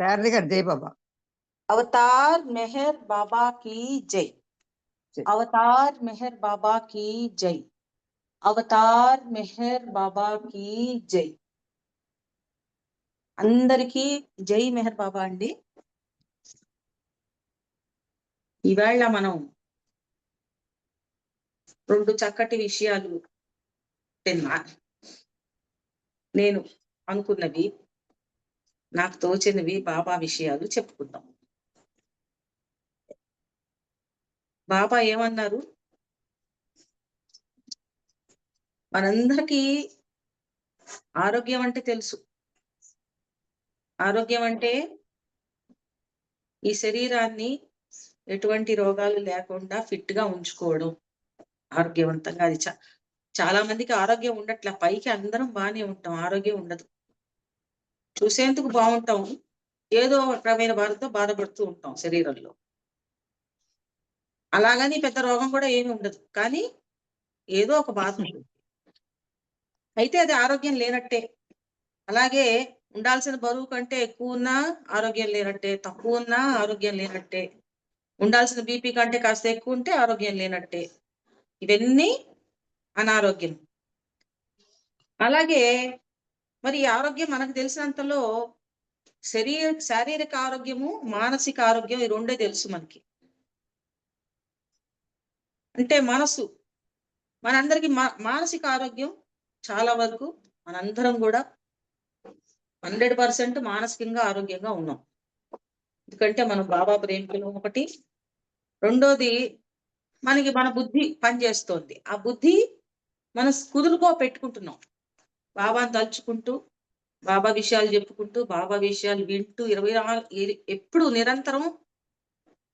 శారద గారు జై బాబా. अवतार मेहर बाबा की जय। जय। अवतार मेहर बाबा की जय। अवतार मेहर बाबा की जय। అందరికీ జై మెహర్ బాబా అండి. ఇవాళ మనం రెండు చక్కటి విషయాలు నేను అనుకున్నవి, నాకు తోచినవి బాబా విషయాలు చెప్పుకుందాం. బాబా ఏమన్నారు? మనందరికీ ఆరోగ్యం అంటే తెలుసు. ఆరోగ్యం అంటే ఈ శరీరాన్ని ఎటువంటి రోగాలు లేకుండా ఫిట్ గా ఉంచుకోవడం, ఆరోగ్యవంతంగా. అది చాలా మందికి ఆరోగ్యం ఉండట్లా. పైకి అందరం బాగానే ఉంటాం, ఆరోగ్యం ఉండదు. చూసేందుకు బాగుంటాం, ఏదో రకమైన బాధతో బాధపడుతూ ఉంటాం శరీరంలో. అలాగని పెద్ద రోగం కూడా ఏమి ఉండదు, కానీ ఏదో ఒక బాధ ఉంటుంది. అయితే అది ఆరోగ్యం లేనట్టే. అలాగే ఉండాల్సిన బరువు కంటే ఎక్కువ ఉన్నా ఆరోగ్యం లేనట్టే, తక్కువ ఉన్నా ఆరోగ్యం లేనట్టే. ఉండాల్సిన బీపీ కంటే కాస్త ఎక్కువ ఉంటే ఆరోగ్యం లేనట్టే. ఇవన్నీ అనారోగ్యం. అలాగే మరి ఆరోగ్యం మనకు తెలిసినంతలో శారీరక ఆరోగ్యము, మానసిక ఆరోగ్యం, ఈ రెండే తెలుసు మనకి. అంటే మనసు, మనందరికి మానసిక ఆరోగ్యం చాలా వరకు మనందరం కూడా 100% మానసికంగా ఆరోగ్యంగా ఉన్నాం. ఎందుకంటే మనం బాబా ప్రేమికులు ఒకటి. రెండోది, మనకి మన బుద్ధి పనిచేస్తోంది. ఆ బుద్ధి మనం కుదురుకో పెట్టుకుంటున్నాం. బాబాను తలుచుకుంటూ, బాబా విషయాలు చెప్పుకుంటూ, బాబా విషయాలు వింటూ 24 ఎప్పుడు నిరంతరం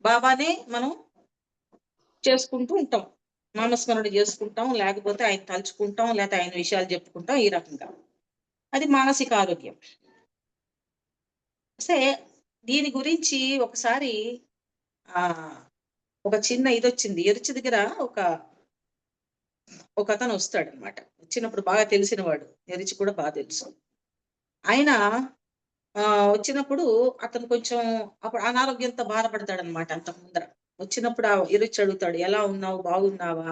బాబానే మనం చేసుకుంటూ ఉంటాం. నామస్మరణ చేసుకుంటాం, లేకపోతే ఆయన తలుచుకుంటాం, లేకపోతే ఆయన విషయాలు చెప్పుకుంటాం. ఈ రకంగా అది మానసిక ఆరోగ్యం. సరే, దీని గురించి ఒకసారి ఒక చిన్న ఇది వచ్చింది. ఎరుచి దగ్గర ఒక అతను వస్తాడు అనమాట. వచ్చినప్పుడు బాగా తెలిసిన వాడు, ఎరిచి కూడా బాగా తెలుసు. ఆయన వచ్చినప్పుడు అతను కొంచెం అప్పుడు అనారోగ్యంతో బాధపడతాడు అనమాట. అంతకు ముందర వచ్చినప్పుడు ఎరిచి అడుగుతాడు, ఎలా ఉన్నావు, బాగున్నావా,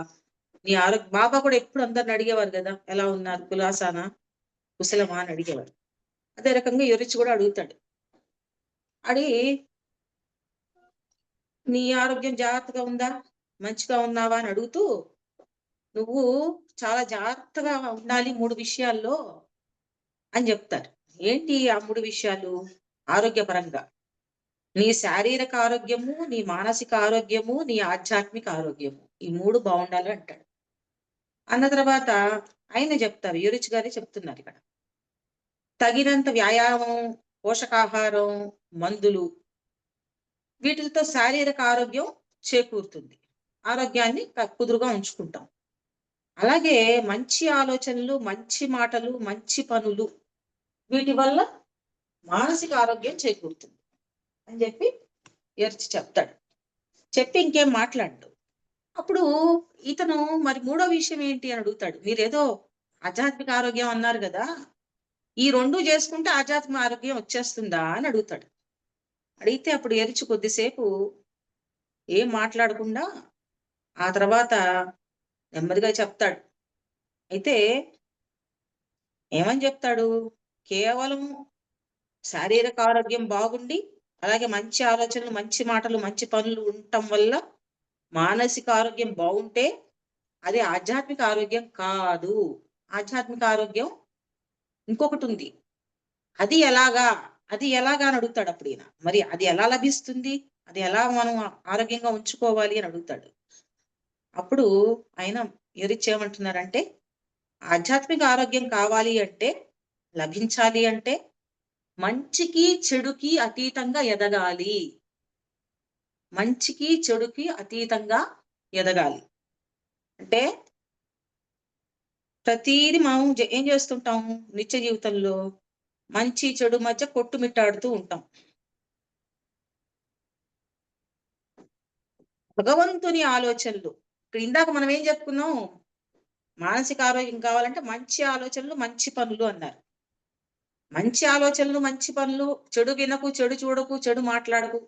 నీ ఆరోగ్యం. బాబా కూడా ఎప్పుడు అందరిని అడిగేవారు కదా, ఎలా ఉన్నారు, కులాసానా, కుశలమా అని అడిగేవారు. అదే రకంగా ఎరిచి కూడా అడుగుతాడు. అడిగి, నీ ఆరోగ్యం జాగ్రత్తగా ఉందా, మంచిగా ఉన్నావా అని అడుగుతూ, నువ్వు చాలా జాగ్రత్తగా ఉండాలి 3 విషయాల్లో అని చెప్తారు. ఏంటి ఆ 3 విషయాలు? ఆరోగ్యపరంగా నీ శారీరక ఆరోగ్యము, నీ మానసిక ఆరోగ్యము, నీ ఆధ్యాత్మిక ఆరోగ్యము, ఈ 3 బాగుండాలి అంటాడు. అన్న తర్వాత ఆయన చెప్తారు, యురిచ్ గారే చెప్తున్నారు ఇక్కడ, తగినంత వ్యాయామం, పోషకాహారం, మందులు, వీటితో శారీరక ఆరోగ్యం చేకూరుతుంది. ఆరోగ్యాన్ని కుదురుగా ఉంచుకుంటాం. అలాగే మంచి ఆలోచనలు, మంచి మాటలు, మంచి పనులు, వీటి వల్ల మానసిక ఆరోగ్యం చేకూరుతుంది అని చెప్పి ఎర్చి చెప్తాడు. చెప్పి ఇంకేం మాట్లాడు. అప్పుడు ఇతను మరి 3వ విషయం ఏంటి అని అడుగుతాడు. మీరేదో ఆధ్యాత్మిక ఆరోగ్యం అన్నారు కదా, ఈ 2 చేసుకుంటే ఆధ్యాత్మిక ఆరోగ్యం వచ్చేస్తుందా అని అడుగుతాడు. అడిగితే అప్పుడు ఎరిచి కొద్దిసేపు ఏం మాట్లాడకుండా ఆ తర్వాత నెమ్మదిగా చెప్తాడు. అయితే ఏమని చెప్తాడు? కేవలం శారీరక ఆరోగ్యం బాగుండి, అలాగే మంచి ఆలోచనలు, మంచి మాటలు, మంచి పనులు ఉండటం వల్ల మానసిక ఆరోగ్యం బాగుంటే అది ఆధ్యాత్మిక ఆరోగ్యం కాదు. ఆధ్యాత్మిక ఆరోగ్యం ఇంకొకటి ఉంది. అది ఎలాగా అని అడుగుతాడు. అప్పుడు ఈయన, మరి అది ఎలా లభిస్తుంది, అది ఎలా మనం ఆరోగ్యంగా ఉంచుకోవాలి అని అడుగుతాడు. అప్పుడు ఆయన ఏమంటున్నారంటే, ఆధ్యాత్మిక ఆరోగ్యం కావాలి అంటే, లభించాలి అంటే మంచికి చెడుకి అతీతంగా ఎదగాలి. మంచికి చెడుకి అతీతంగా ఎదగాలి అంటే ప్రతిదీ మనం ఏం చేస్తుంటాము నిత్య జీవితంలో? మంచి చెడు మధ్య కొట్టుమిట్టాడుతూ ఉంటాం. భగవంతుని ఆలోచనలు, ఇక్కడ ఇందాక మనం ఏం చెప్పుకున్నాం? మానసిక ఆరోగ్యం కావాలంటే మంచి ఆలోచనలు, మంచి పనులు అన్నారు. మంచి ఆలోచనలు, మంచి పనులు, చెడు వినకు, చెడు చూడకు, చెడు మాట్లాడకు.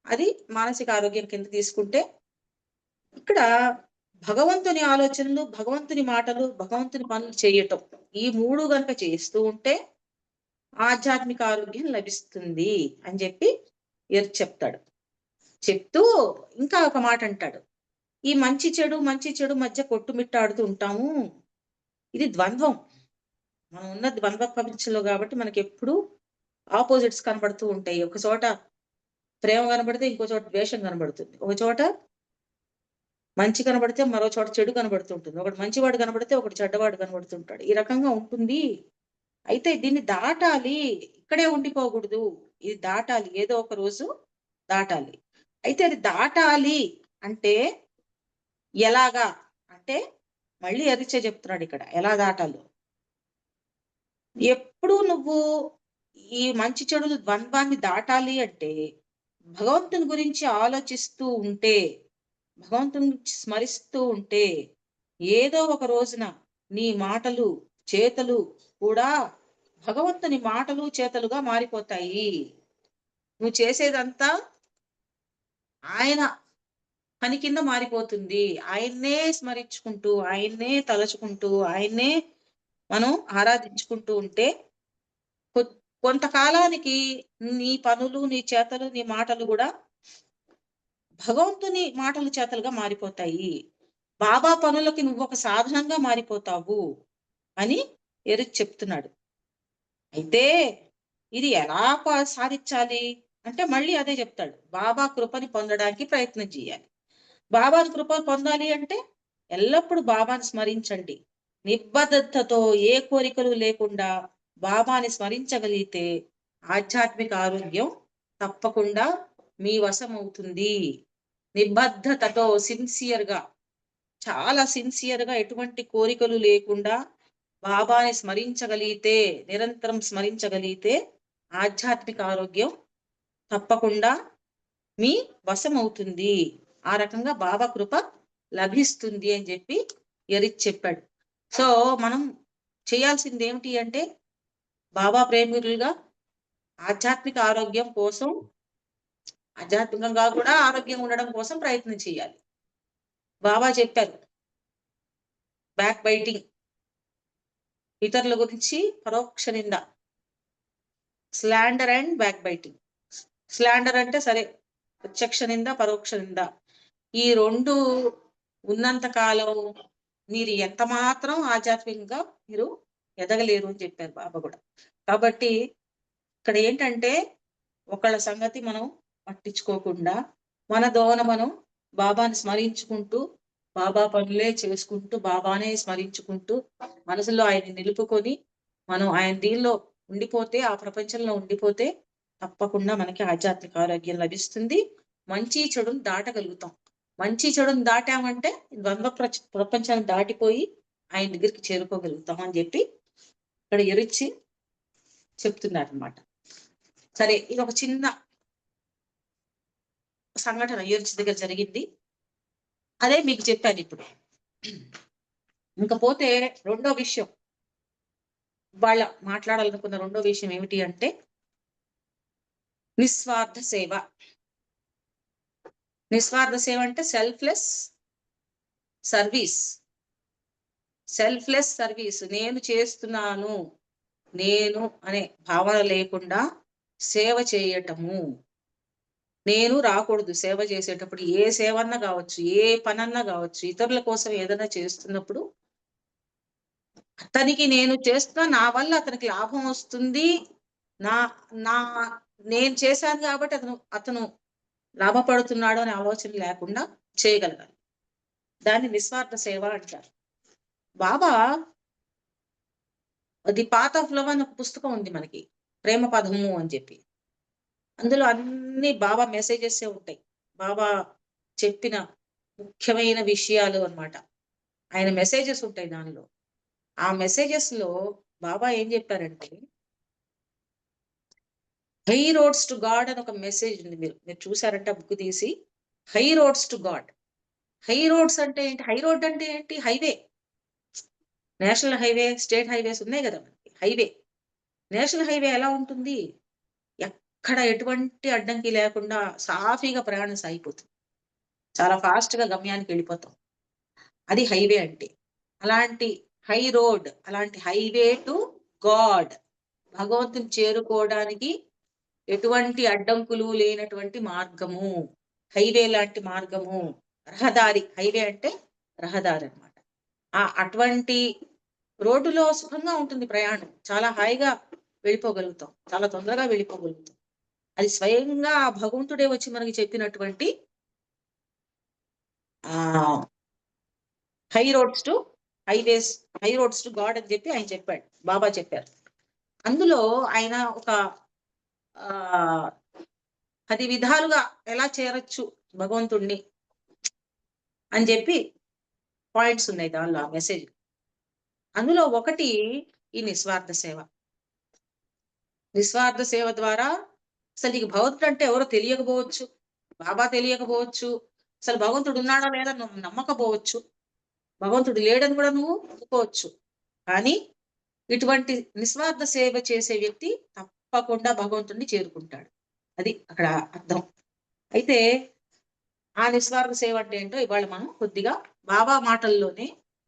అది మానసిక ఆరోగ్యం కింద తీసుకుంటే, ఇక్కడ భగవంతుని ఆలోచనలు, భగవంతుని మాటలు, భగవంతుని పనులు చేయటం. ఈ 3 గనుక చేస్తూ ఉంటే ఆధ్యాత్మిక ఆరోగ్యం లభిస్తుంది అని చెప్పి చెప్తాడు. చెప్తూ ఇంకా ఒక మాట అంటాడు. ఈ మంచి చెడు మధ్య కొట్టుమిట్టాడుతూ ఉంటాము. ఇది ద్వంద్వం. మనం ఉన్న ద్వంద్వ ప్రపంచంలో కాబట్టి మనకెప్పుడు ఆపోజిట్స్ కనబడుతూ ఉంటాయి. ఒక చోట ప్రేమ కనబడితే ఇంకో చోట ద్వేషం కనబడుతుంది. ఒక చోట మంచి కనబడితే మరో చోట చెడు కనబడుతుంటుంది. ఒకటి మంచివాడు కనబడితే ఒకటి చెడ్డవాడు కనబడుతుంటాడు. ఈ రకంగా ఉంటుంది. అయితే దీన్ని దాటాలి. ఇక్కడే ఉండిపోకూడదు. ఇది దాటాలి. ఏదో ఒక రోజు దాటాలి. అయితే అది దాటాలి అంటే ఎలాగా? అంటే మళ్ళీ ఎరిచే చెప్తున్నాడు ఇక్కడ ఎలా దాటాలో. ఎప్పుడు నువ్వు ఈ మంచి చెడుల ద్వంద్వాన్ని దాటాలి అంటే భగవంతుని గురించి ఆలోచిస్తూ ఉంటే, భగవంతుని గురించి స్మరిస్తూ ఉంటే, ఏదో ఒక రోజున నీ మాటలు, చేతలు కూడా భగవంతుని మాటలు, చేతలుగా మారిపోతాయి. నువ్వు చేసేదంతా ఆయన పని కింద మారిపోతుంది. ఆయన్నే స్మరించుకుంటూ, ఆయన్నే తలచుకుంటూ, ఆయన్నే మనం ఆరాధించుకుంటూ ఉంటే కొంతకాలానికి నీ పనులు, నీ చేతలు, నీ మాటలు కూడా భగవంతుని మాటలు, చేతలుగా మారిపోతాయి. బాబా పనులకి నువ్వు ఒక సాధనంగా మారిపోతావు అని చెప్తున్నాడు. అయితే ఇది ఎలా సాధించాలి అంటే మళ్ళీ అదే చెప్తాడు. బాబా కృపని పొందడానికి ప్రయత్నం చేయాలి. బాబా కృప పొందాలి అంటే ఎల్లప్పుడూ బాబాని స్మరించండి. నిబద్ధతతో ఏ కోరికలు లేకుండా బాబాని స్మరించగలిగితే ఆధ్యాత్మిక ఆరోగ్యం తప్పకుండా మీ వశం అవుతుంది. నిబద్ధతతో సిన్సియర్గా, చాలా సిన్సియర్గా, ఎటువంటి కోరికలు లేకుండా బాబాని స్మరించగలిగితే, నిరంతరం స్మరించగలిగితే ఆధ్యాత్మిక ఆరోగ్యం తప్పకుండా మీ వశం అవుతుంది. ఆ రకంగా బాబా కృప లభిస్తుంది అని చెప్పి చెప్పాడు. సో మనం చేయాల్సింది ఏమిటి అంటే బాబా ప్రేమికులుగా ఆధ్యాత్మిక ఆరోగ్యం కోసం, ఆధ్యాత్మికంగా కూడా ఆరోగ్యం ఉండడం కోసం ప్రయత్నం చేయాలి. బాబా చెప్పారు, బ్యాక్ బైటింగ్, ఇతరుల గురించి పరోక్ష నింద, slander and back biting. Slander అంటే సరే, ప్రత్యక్ష నింద, పరోక్ష నింద, ఈ 2 ఉన్నంత కాలం మీరు ఎంత మాత్రం ఆధ్యాత్మికంగా మీరు ఎదగలేరు అని చెప్పారు బాబా కూడా. కాబట్టి ఇక్కడ ఏంటంటే ఒకళ్ళ సంగతి మనం పట్టించుకోకుండా మన దోన మనం బాబాని స్మరించుకుంటూ, బాబా పనులే చేసుకుంటూ, బాబానే స్మరించుకుంటూ, మనసులో ఆయన నిలుపుకొని మనం ఆయన దీనిలో ఉండిపోతే, ఆ ప్రపంచంలో ఉండిపోతే తప్పకుండా మనకి ఆధ్యాత్మిక ఆరోగ్యం లభిస్తుంది. మంచి చెడును దాటగలుగుతాం. మంచి చెడును దాటామంటే ద్వంద్వ ప్రపంచాన్ని దాటిపోయి ఆయన దగ్గరికి చేరుకోగలుగుతాం అని చెప్పి ఇక్కడ ఎరిచి చెప్తున్నారు అనమాట. సరే, ఇది ఒక చిన్న సంఘటన ఎరిచి దగ్గర జరిగింది. అదే మీకు చెప్పాను ఇప్పుడు. ఇంకపోతే రెండో విషయం, వాళ్ళ మాట్లాడాలనుకున్న రెండో విషయం ఏమిటి అంటే నిస్వార్థ సేవ. నిస్వార్థ సేవ అంటే సెల్ఫ్లెస్ సర్వీస్. Selfless service. నేను చేస్తున్నాను, నేను అనే భావన లేకుండా సేవ చేయటము. నేను రాకూడదు సేవ చేసేటప్పుడు. ఏ సేవన్నా కావచ్చు, ఏ పనన్నా కావచ్చు, ఇతరుల కోసం ఏదైనా చేస్తున్నప్పుడు అతనికి నేను చేస్తున్నా, నా వల్ల అతనికి లాభం వస్తుంది, నా నా నేను చేశాను కాబట్టి అతను లాభపడుతున్నాడు అనే ఆలోచన లేకుండా చేయగలగాలి. దాన్ని నిస్వార్థ సేవ అంటారు. బాబా ది పాత్ ఆఫ్ లవ్ అని ఒక పుస్తకం ఉంది మనకి, ప్రేమ పదము అని చెప్పి. అందులో అన్ని బాబా మెసేజెస్ ఉంటాయి. బాబా చెప్పిన ముఖ్యమైన విషయాలు అన్నమాట. ఆయన మెసేజెస్ ఉంటాయి దానిలో. ఆ మెసేజెస్ లో బాబా ఏం చెప్పారంటే, హై రోడ్స్ టు గాడ్ అని ఒక మెసేజ్ ఉంది. మీరు చూసారంటే బుక్ తీసి, high roads to God. High roads అంటే ఏంటి? హై రోడ్ అంటే ఏంటి? Highway. National highway, state highways ఉన్నాయి కదా మనకి. హైవే నేషనల్ హైవే ఎలా ఉంటుంది? ఎక్కడ ఎటువంటి అడ్డంకి లేకుండా సాఫీగా ప్రయాణం సాగిపోతుంది. చాలా ఫాస్ట్‌గా గమ్యానికి వెళ్ళిపోతాం. అది హైవే అంటే. అలాంటి హై రోడ్, అలాంటి హైవే టు గాడ్, భగవంతుని చేరుకోవడానికి ఎటువంటి అడ్డంకులు లేనటువంటి మార్గము. హైవే లాంటి మార్గము. రహదారి. హైవే అంటే రహదారి అన్నమాట. అటువంటి రోడ్డులో సుఖంగా ఉంటుంది ప్రయాణం. చాలా హాయిగా వెళ్ళిపోగలుగుతాం. చాలా తొందరగా వెళ్ళిపోగలుగుతాం. అది స్వయంగా ఆ భగవంతుడే వచ్చి మనకి చెప్పినటువంటి ఆహ్, high roads to highways, high roads to God అని చెప్పి ఆయన చెప్పాడు. బాబా చెప్పారు. అందులో ఆయన ఒక ఆహ్, 10 విధాలుగా ఎలా చేరొచ్చు భగవంతుడిని అని చెప్పి పాయింట్స్ ఉన్నాయి దానిలో ఆ మెసేజ్. అందులో ఒకటి ఈ నిస్వార్థ సేవ. నిస్వార్థ సేవ ద్వారా అసలు నీకు భగవంతుడు అంటే ఎవరో తెలియకపోవచ్చు. బాబా తెలియకపోవచ్చు. అసలు భగవంతుడు ఉన్నాడా లేదా నమ్మకపోవచ్చు. భగవంతుడు లేడని కూడా నువ్వు ఒప్పుకోవచ్చు. కానీ ఇటువంటి నిస్వార్థ సేవ చేసే వ్యక్తి తప్పకుండా భగవంతుడిని చేరుకుంటాడు. అది అక్కడ అర్థం. అయితే ఆ నిస్వార్థ సేవ అంటే ఏంటో ఇవాళ మనం కొద్దిగా బాబా మాటల్లోనే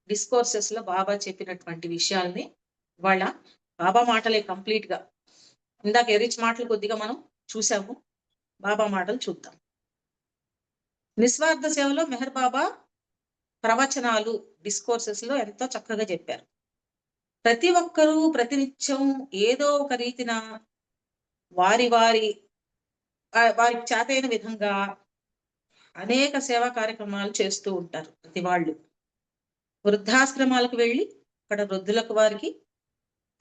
డిస్కోర్సెస్ లో బాబా చెప్పినటువంటి విషయాల్ని ఇవాళ బాబా మాటలే కంప్లీట్ గా. ఇందాక ఎరిచ్ మాటలు కొద్దిగా మనం చూసాము. బాబా మాటలు చూద్దాం. నిస్వార్థ సేవలో మెహర్ బాబా ప్రవచనాలు, డిస్కోర్సెస్ లో ఎంతో చక్కగా చెప్పారు. ప్రతి ఒక్కరూ ప్రతినిత్యం ఏదో ఒక రీతిన వారి వారి వారికి చేతైన విధంగా అనేక సేవా కార్యక్రమాలు చేస్తూ ఉంటారు ప్రతి వాళ్ళు. వృద్ధాశ్రమాలకు వెళ్ళి అక్కడ వృద్ధులకు వారికి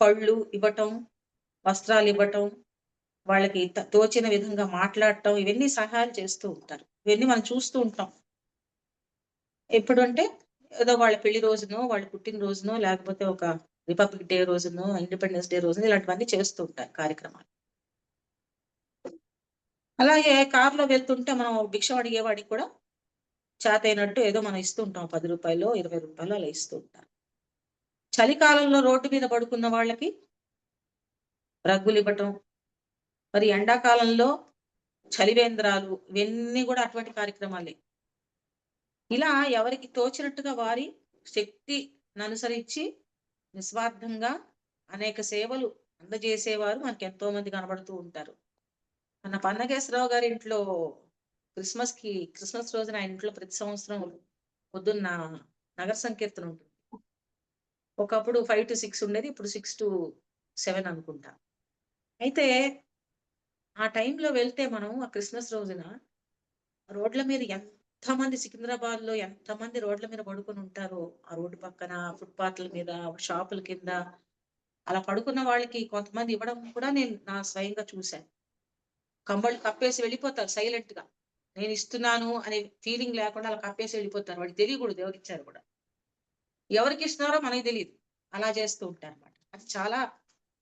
పళ్ళు ఇవ్వటం, వస్త్రాలు ఇవ్వటం, వాళ్ళకి తోచిన విధంగా మాట్లాడటం, ఇవన్నీ సహాయాలు చేస్తూ ఉంటారు. ఇవన్నీ మనం చూస్తూ ఉంటాం. ఎప్పుడంటే ఏదో వాళ్ళ పెళ్లి రోజునో, వాళ్ళ పుట్టినరోజునో, లేకపోతే ఒక రిపబ్లిక్ డే రోజునో, ఇండిపెండెన్స్ డే రోజునో ఇలాంటివన్నీ చేస్తూ ఉంటారు కార్యక్రమాలు. అలాగే కారులో వెళ్తుంటే మనం భిక్షం అడిగేవాడికి కూడా చేతైనట్టు ఏదో మనం ఇస్తూ ఉంటాం. రూ. 10, రూ. 20 అలా ఇస్తూ ఉంటారు. చలికాలంలో రోడ్డు మీద పడుకున్న వాళ్ళకి రగ్గులివ్వటం, మరి ఎండాకాలంలో చలివేంద్రాలు, ఇవన్నీ కూడా అటువంటి కార్యక్రమాలే. ఇలా ఎవరికి తోచినట్టుగా వారి శక్తిననుసరించి నిస్వార్థంగా అనేక సేవలు అందజేసేవారు మనకెంతో మంది కనబడుతూ ఉంటారు. మన పన్నగేశ్వరరావు గారి ఇంట్లో క్రిస్మస్ రోజున ఆయన ఇంట్లో ప్రతి సంవత్సరం పొద్దున్న నగర సంకీర్తన ఉంటుంది. ఒకప్పుడు 5-6 ఉండేది. ఇప్పుడు 6-7 అనుకుంటా. అయితే ఆ టైంలో వెళ్తే మనం ఆ క్రిస్మస్ రోజున రోడ్ల మీద ఎంతమంది, సికింద్రాబాద్‌లో ఎంతమంది రోడ్ల మీద పడుకొని ఉంటారో. ఆ రోడ్డు పక్కన, ఫుట్‌పాత్‌ల మీద, షాపుల కింద అలా పడుకున్న వాళ్ళకి కొంతమంది ఇవ్వడం కూడా నేను నా స్వయంగా చూశాను. కంబళ్ళు కప్పేసి వెళ్ళిపోతారు సైలెంట్‌గా. నేనిస్తున్నాను అనే ఫీలింగ్ లేకుండా అలా కప్పేసి వెళ్ళిపోతారు. వాడికి తెలియకూడదు ఎవరిచ్చారో కూడా. ఎవరికిస్తున్నారో మనకి తెలీదు. అలా చేస్తూ ఉంటారన్నమాట. అది చాలా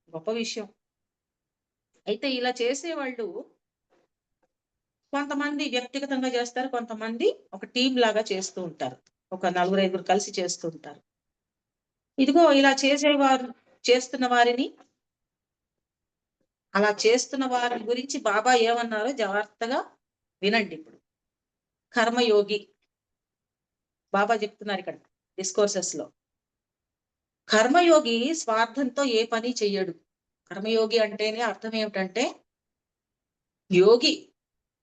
గొప్ప విషయం. అయితే ఇలా చేసేవాళ్ళు కొంతమంది వ్యక్తిగతంగా చేస్తారు. కొంతమంది ఒక టీమ్ లాగా చేస్తూ ఉంటారు. ఒక నలుగురు, ఐదుగురు కలిసి చేస్తూ ఉంటారు. ఇదిగో ఇలా చేస్తున్న వారిని, అలా చేస్తున్న వారి గురించి బాబా ఏమన్నారో జాగ్రత్తగా వినండి ఇప్పుడు. కర్మయోగి బాబా చెప్తున్నారు ఇక్కడ డిస్కోర్సెస్‌లో. కర్మయోగి స్వార్థంతో ఏ పని చెయ్యడు. కర్మయోగి అంటేనే అర్థం ఏమిటంటే యోగి.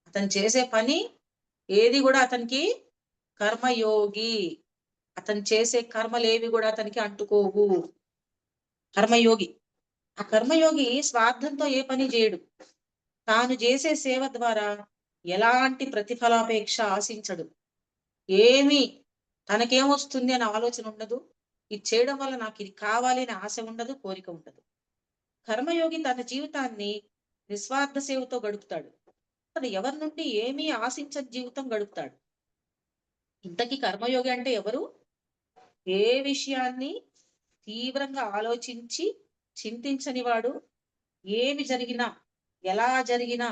అతను చేసే పని ఏది కూడా అతనికి కర్మయోగి. అతను చేసే కర్మలేవి కూడా అతనికి అంటుకోవు. కర్మయోగి. ఆ కర్మయోగి స్వార్థంతో ఏ పని చేయడు. తాను చేసే సేవ ద్వారా ఎలాంటి ప్రతిఫలాపేక్ష ఆశించడు. ఏమి తనకేమొస్తుంది అనే ఆలోచన ఉండదు. ఇది చేయడం వల్ల నాకు ఇది కావాలి అనే ఆశ ఉండదు, కోరిక ఉండదు. కర్మయోగి తన జీవితాన్ని నిస్వార్థ సేవతో గడుపుతాడు. తను ఎవరి నుండి ఏమీ ఆశించని జీవితం గడుపుతాడు. ఇంతకీ కర్మయోగి అంటే ఎవరు? ఏ విషయాన్ని తీవ్రంగా ఆలోచించి చింతించని వాడు, ఏమి జరిగినా, ఎలా జరిగినా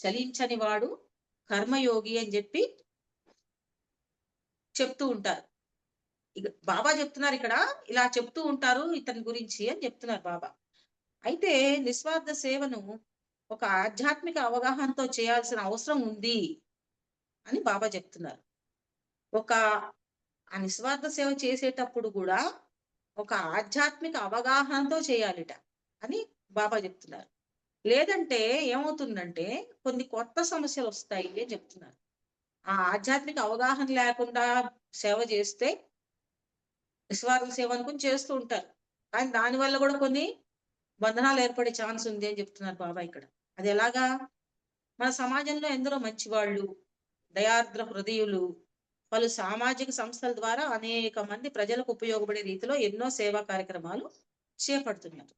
చలించని వాడు కర్మయోగి అని చెప్పి చెప్తూ ఉంటారు. బాబా చెప్తున్నారు ఇక్కడ, ఇలా చెప్తూ ఉంటారు ఇతని గురించి అని చెప్తున్నారు బాబా. అయితే నిస్వార్థ సేవను ఒక ఆధ్యాత్మిక అవగాహనతో చేయాల్సిన అవసరం ఉంది అని బాబా చెప్తున్నారు. ఒక నిస్వార్థ సేవ చేసేటప్పుడు గూడా ఒక ఆధ్యాత్మిక అవగాహనతో చేయాలిట అని బాబా చెప్తున్నారు. లేదంటే ఏమవుతుందంటే కొన్ని కొత్త సమస్యలొస్తాయి అని చెప్తున్నారు. ఆ ఆధ్యాత్మిక అవగాహన లేకుండా సేవ చేస్తే నిస్వార్థ సేవ అనుకుని చేస్తూ ఉంటారు. కానీ దానివల్ల గూడా కొన్ని బంధనాలు ఏర్పడే ఛాన్స్ ఉంది అని చెప్తున్నారు బాబా ఇక్కడ. అది ఎలాగా? మన సమాజంలో ఎందరో మంచివాళ్ళు, దయార్ద్ర హృదయులు, పలు సామాజిక సంస్థల ద్వారా అనేక మంది ప్రజలకు ఉపయోగపడే రీతిలో ఎన్నో సేవా కార్యక్రమాలు చేపడుతున్నారు.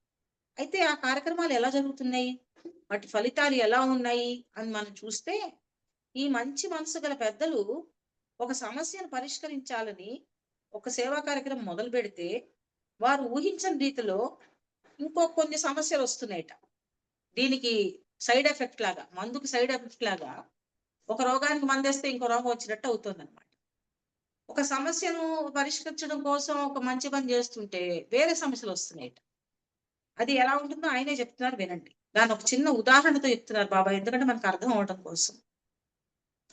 అయితే ఆ కార్యక్రమాలు ఎలా జరుగుతున్నాయి? వాటి ఫలితాలు ఎలా ఉన్నాయి అని మనం చూస్తే, ఈ మంచి మనసు గల పెద్దలు ఒక సమస్యను పరిష్కరించాలని ఒక సేవా కార్యక్రమం మొదలుపెడితే, వారు ఊహించని రీతిలో ఇంకో కొన్ని సమస్యలొస్తున్నాయట. దీనికి సైడ్ ఎఫెక్ట్ లాగా, మందుకు సైడ్ ఎఫెక్ట్ లాగా ఒక రోగానికి మందేస్తే ఇంకో రోగం వచ్చినట్టు అవుతుందన్నమాట. ఒక సమస్యను పరిష్కరించడం కోసం ఒక మంచి పని చేస్తుంటే వేరే సమస్యలొస్తున్నాయట. అది ఎలా ఉంటుందో ఆయనే చెప్తున్నారు వినండి. దాన్ని ఒక చిన్న ఉదాహరణతో చెప్తున్నారు బాబా. ఎందుకంటే మనకు అర్థం అవ్వటం కోసం.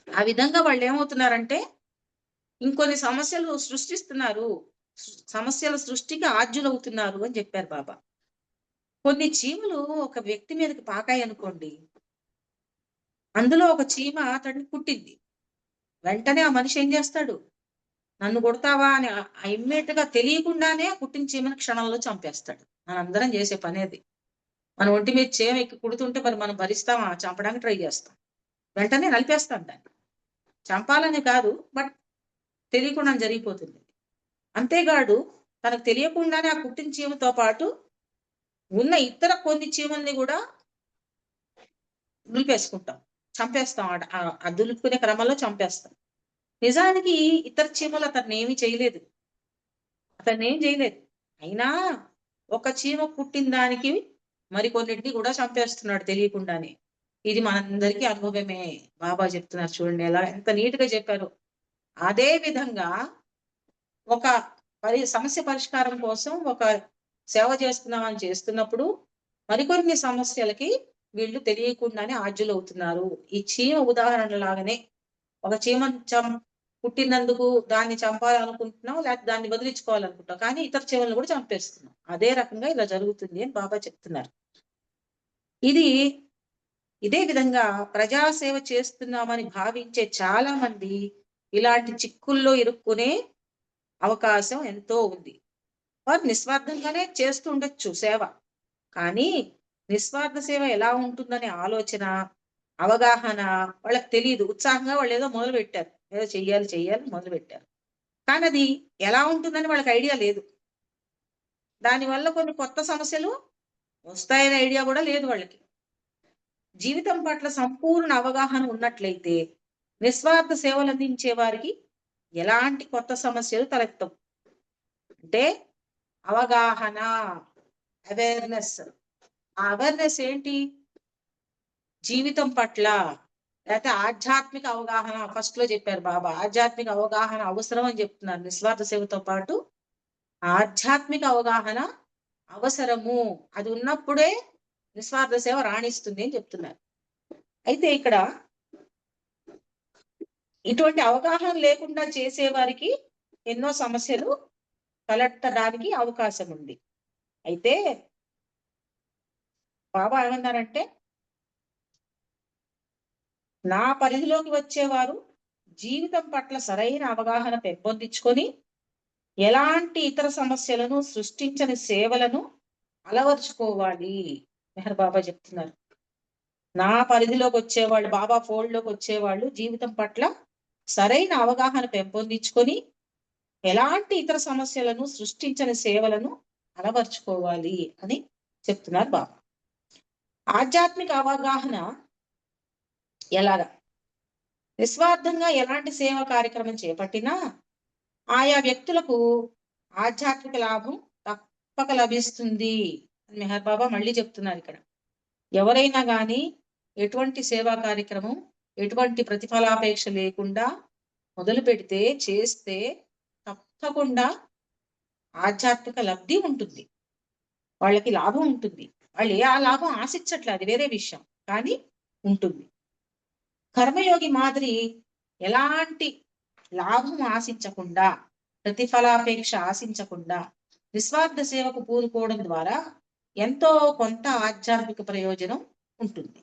ఆ విధంగా వాళ్ళేమవుతున్నారంటే ఇంకొన్ని సమస్యలు సృష్టిస్తున్నారు. సమస్యల సృష్టికి ఆద్యులవుతున్నారు అని చెప్పారు బాబా. కొన్ని చీమలు ఒక వ్యక్తి మీదకి పాకాయనుకోండి. అందులో ఒక చీమ అతడిని కుట్టింది. వెంటనే ఆ మనిషి ఏం చేస్తాడు? నన్ను కొడతావా అని ఇమ్మీడియేట్‌గా తెలియకుండానే ఆ కుట్టిన చీమని క్షణంలో చంపేస్తాడు. మనందరం చేసే పనే అది. మన ఒంటి మీద చీమ ఎక్కి కుడుతుంటే మరి మనం భరిస్తామా? చంపడానికి ట్రై చేస్తాం. వెంటనే నలిపేస్తాం దాన్ని. చంపాలని కాదు. బట్ తెలియకుండానే జరిగిపోతుంది. అంతేగాడు తనకు తెలియకుండానే ఆ కుట్టిన చీమతో పాటు ఉన్న ఇతర కొన్ని చీమల్ని గూడా దులిపేసుకుంటాం. చంపేస్తాం. ఆ దులుపుకునే క్రమంలో చంపేస్తాం. నిజానికి ఇతర చీమలు అతన్నేమి చేయలేదు. అతన్నేం చేయలేదు. అయినా ఒక చీమ కుట్టిన దానికి మరికొన్నిటిని గూడా చంపేస్తున్నాడు తెలియకుండానే. ఇది మనందరికీ అనుభవమే. బాబా చెప్తున్నారు చూడండి ఎంత నీట్‌గా చెప్పారో. అదే విధంగా ఒక సమస్య పరిష్కారం కోసం ఒక సేవ చేస్తున్నామని చేస్తున్నప్పుడు, మరికొన్ని సమస్యలకి వీళ్ళు తెలియకుండానే ఆజ్యులవుతున్నారు. ఈ చీమ ఉదాహరణ లాగానే ఒక చీమను పుట్టినందుకు దాన్ని చంపాలనుకుంటున్నాం, లేకపోతే దాన్ని వదిలించుకోవాలనుకుంటాం. కానీ ఇతర చీమలను కూడా చంపేస్తున్నాం. అదే రకంగా ఇలా జరుగుతుంది అని బాబా చెప్తున్నారు. ఇది ఇదే విధంగా ప్రజాసేవ చేస్తున్నామని భావించే చాలా మంది ఇలాంటి చిక్కుల్లో ఇరుక్కునే అవకాశం ఎంతో ఉంది. వారు నిస్వార్థంగానే చేస్తుండొచ్చు సేవ. కానీ నిస్వార్థ సేవ ఎలా ఉంటుందనే ఆలోచన, అవగాహన వాళ్ళకి తెలీదు. ఉత్సాహంగా వాళ్ళేదో మొదలుపెట్టారు. ఏదో చెయ్యాలి, చెయ్యాలి మొదలుపెట్టారు. కానీ అది ఎలా ఉంటుందని వాళ్ళకి ఐడియా లేదు. దానివల్ల కొన్ని కొత్త సమస్యలు వస్తాయనే ఐడియా గూడా లేదు వాళ్ళకి. జీవితం పట్ల సంపూర్ణ అవగాహన ఉన్నట్లయితే, నిస్వార్థ సేవలందించే వారికి ఎలాంటి కొత్త సమస్యలు తలెత్తవు. అంటే అవగాహన, అవేర్‌నెస్. ఆ అవేర్‌నెస్ ఏంటి? జీవితం పట్ల లేతే ఆధ్యాత్మిక అవగాహన ఫస్ట్‌లో చెప్పారు బాబా. ఆధ్యాత్మిక అవగాహన అవసరం అని చెప్తున్నారు. నిస్వార్థ సేవతో పాటు ఆధ్యాత్మిక అవగాహన అవసరము. అది ఉన్నప్పుడే నిస్వార్థ సేవ రాణిస్తుంది అని చెప్తున్నారు. అయితే ఇక్కడ ఇటువంటి అవగాహన లేకుండా చేసేవారికి ఎన్నో సమస్యలు తలెత్తడానికి అవకాశం ఉంది. అయితే బాబా ఏమన్నారంటే, నా పరిధిలోకి వచ్చేవారు జీవితం పట్ల సరైన అవగాహన పెంపొందించుకొని, ఎలాంటి ఇతర సమస్యలను సృష్టించని సేవలను అలవరుచుకోవాలి. మెహర్ బాబా చెప్తున్నారు. నా పరిధిలోకి వచ్చేవాళ్ళు, బాబా ఫోల్డ్‌లోకి వచ్చేవాళ్ళు జీవితం పట్ల సరైన అవగాహన పెంపొందించుకొని, ఎలాంటి ఇతర సమస్యలను సృష్టించని సేవలను అలవరుచుకోవాలి అని చెప్తున్నారు బాబా. ఆధ్యాత్మిక అవగాహన ఎలాగా? నిస్వార్థంగా ఎలాంటి సేవా కార్యక్రమం చేపట్టినా ఆయా వ్యక్తులకు ఆధ్యాత్మిక లాభం తప్పక లభిస్తుంది అని మెహర్ బాబా మళ్ళీ చెప్తున్నారు ఇక్కడ. ఎవరైనా గాని ఎటువంటి సేవా కార్యక్రమం, ఎటువంటి ప్రతిఫలాపేక్ష లేకుండా మొదలుపెడితే, చేస్తే తప్పకుండా ఆధ్యాత్మిక లబ్ధి ఉంటుంది. వాళ్ళకి లాభం ఉంటుంది. వాళ్ళు ఆ లాభం ఆశించట్లే, అది వేరే విషయం, కానీ ఉంటుంది. కర్మయోగి మాదిరి ఎలాంటి లాభం ఆశించకుండా, ప్రతిఫలాపేక్ష ఆశించకుండా నిస్వార్థ సేవకు పూనుకోవడం ద్వారా ఎంతో కొంత ఆధ్యాత్మిక ప్రయోజనం ఉంటుంది.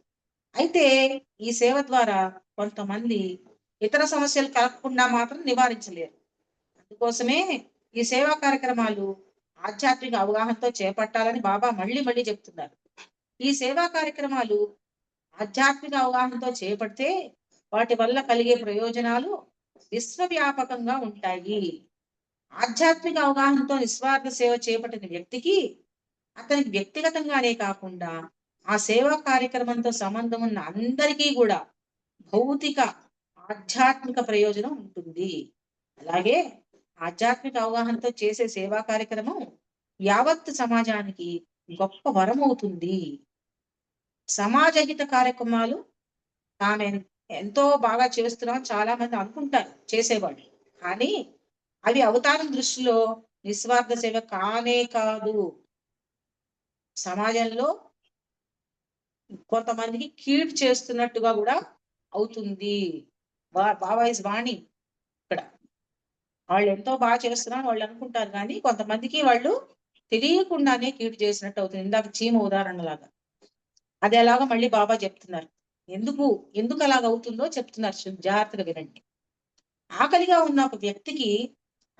అయితే ఈ సేవ ద్వారా కొంతమంది ఇతర సమస్యలు కలగకుండా మాత్రం నివారించలేరు. అందుకోసమే ఈ సేవా కార్యక్రమాలు ఆధ్యాత్మిక అవగాహనతో చేపట్టాలని బాబా మళ్ళీ మళ్ళీ చెప్తున్నారు. ఈ సేవా కార్యక్రమాలు ఆధ్యాత్మిక అవగాహనతో చేపడితే వాటి వల్ల కలిగే ప్రయోజనాలు విశ్వవ్యాపకంగా ఉంటాయి. ఆధ్యాత్మిక అవగాహనతో నిస్వార్థ సేవ చేపట్టిన వ్యక్తికి అతనికి వ్యక్తిగతంగానే కాకుండా ఆ సేవా కార్యక్రమంతో సంబంధం ఉన్న అందరికీ కూడా భౌతిక ఆధ్యాత్మిక ప్రయోజనం ఉంటుంది. అలాగే ఆధ్యాత్మిక అవగాహనతో చేసే సేవా కార్యక్రమం యావత్ సమాజానికి గొప్ప వరం అవుతుంది. సమాజహిత కార్యక్రమాలు తాను ఎంతో బాగా చేస్తున్నాం చాలా మంది అనుకుంటారు చేసేవాళ్ళు, కానీ అవి అవతారం దృష్టిలో నిస్వార్థ సేవ కానే కాదు. సమాజంలో కొంతమందికి కీడు చేస్తున్నట్టుగా కూడా అవుతుంది. బాబాయిస్ వాణి ఇక్కడ. వాళ్ళు ఎంతో బాగా చేస్తున్నారు వాళ్ళు అనుకుంటారు, కానీ కొంతమందికి వాళ్ళు తెలియకుండానే కీడు చేసినట్టు అవుతుంది. ఇందాక చీమ ఉదాహరణ లాగా. అది ఎలాగో మళ్ళీ బాబా చెప్తున్నారు. ఎందుకు ఎందుకు అలాగ అవుతుందో చెప్తున్నారు, జాగ్రత్తగా వినండి. ఆకలిగా ఉన్న ఒక వ్యక్తికి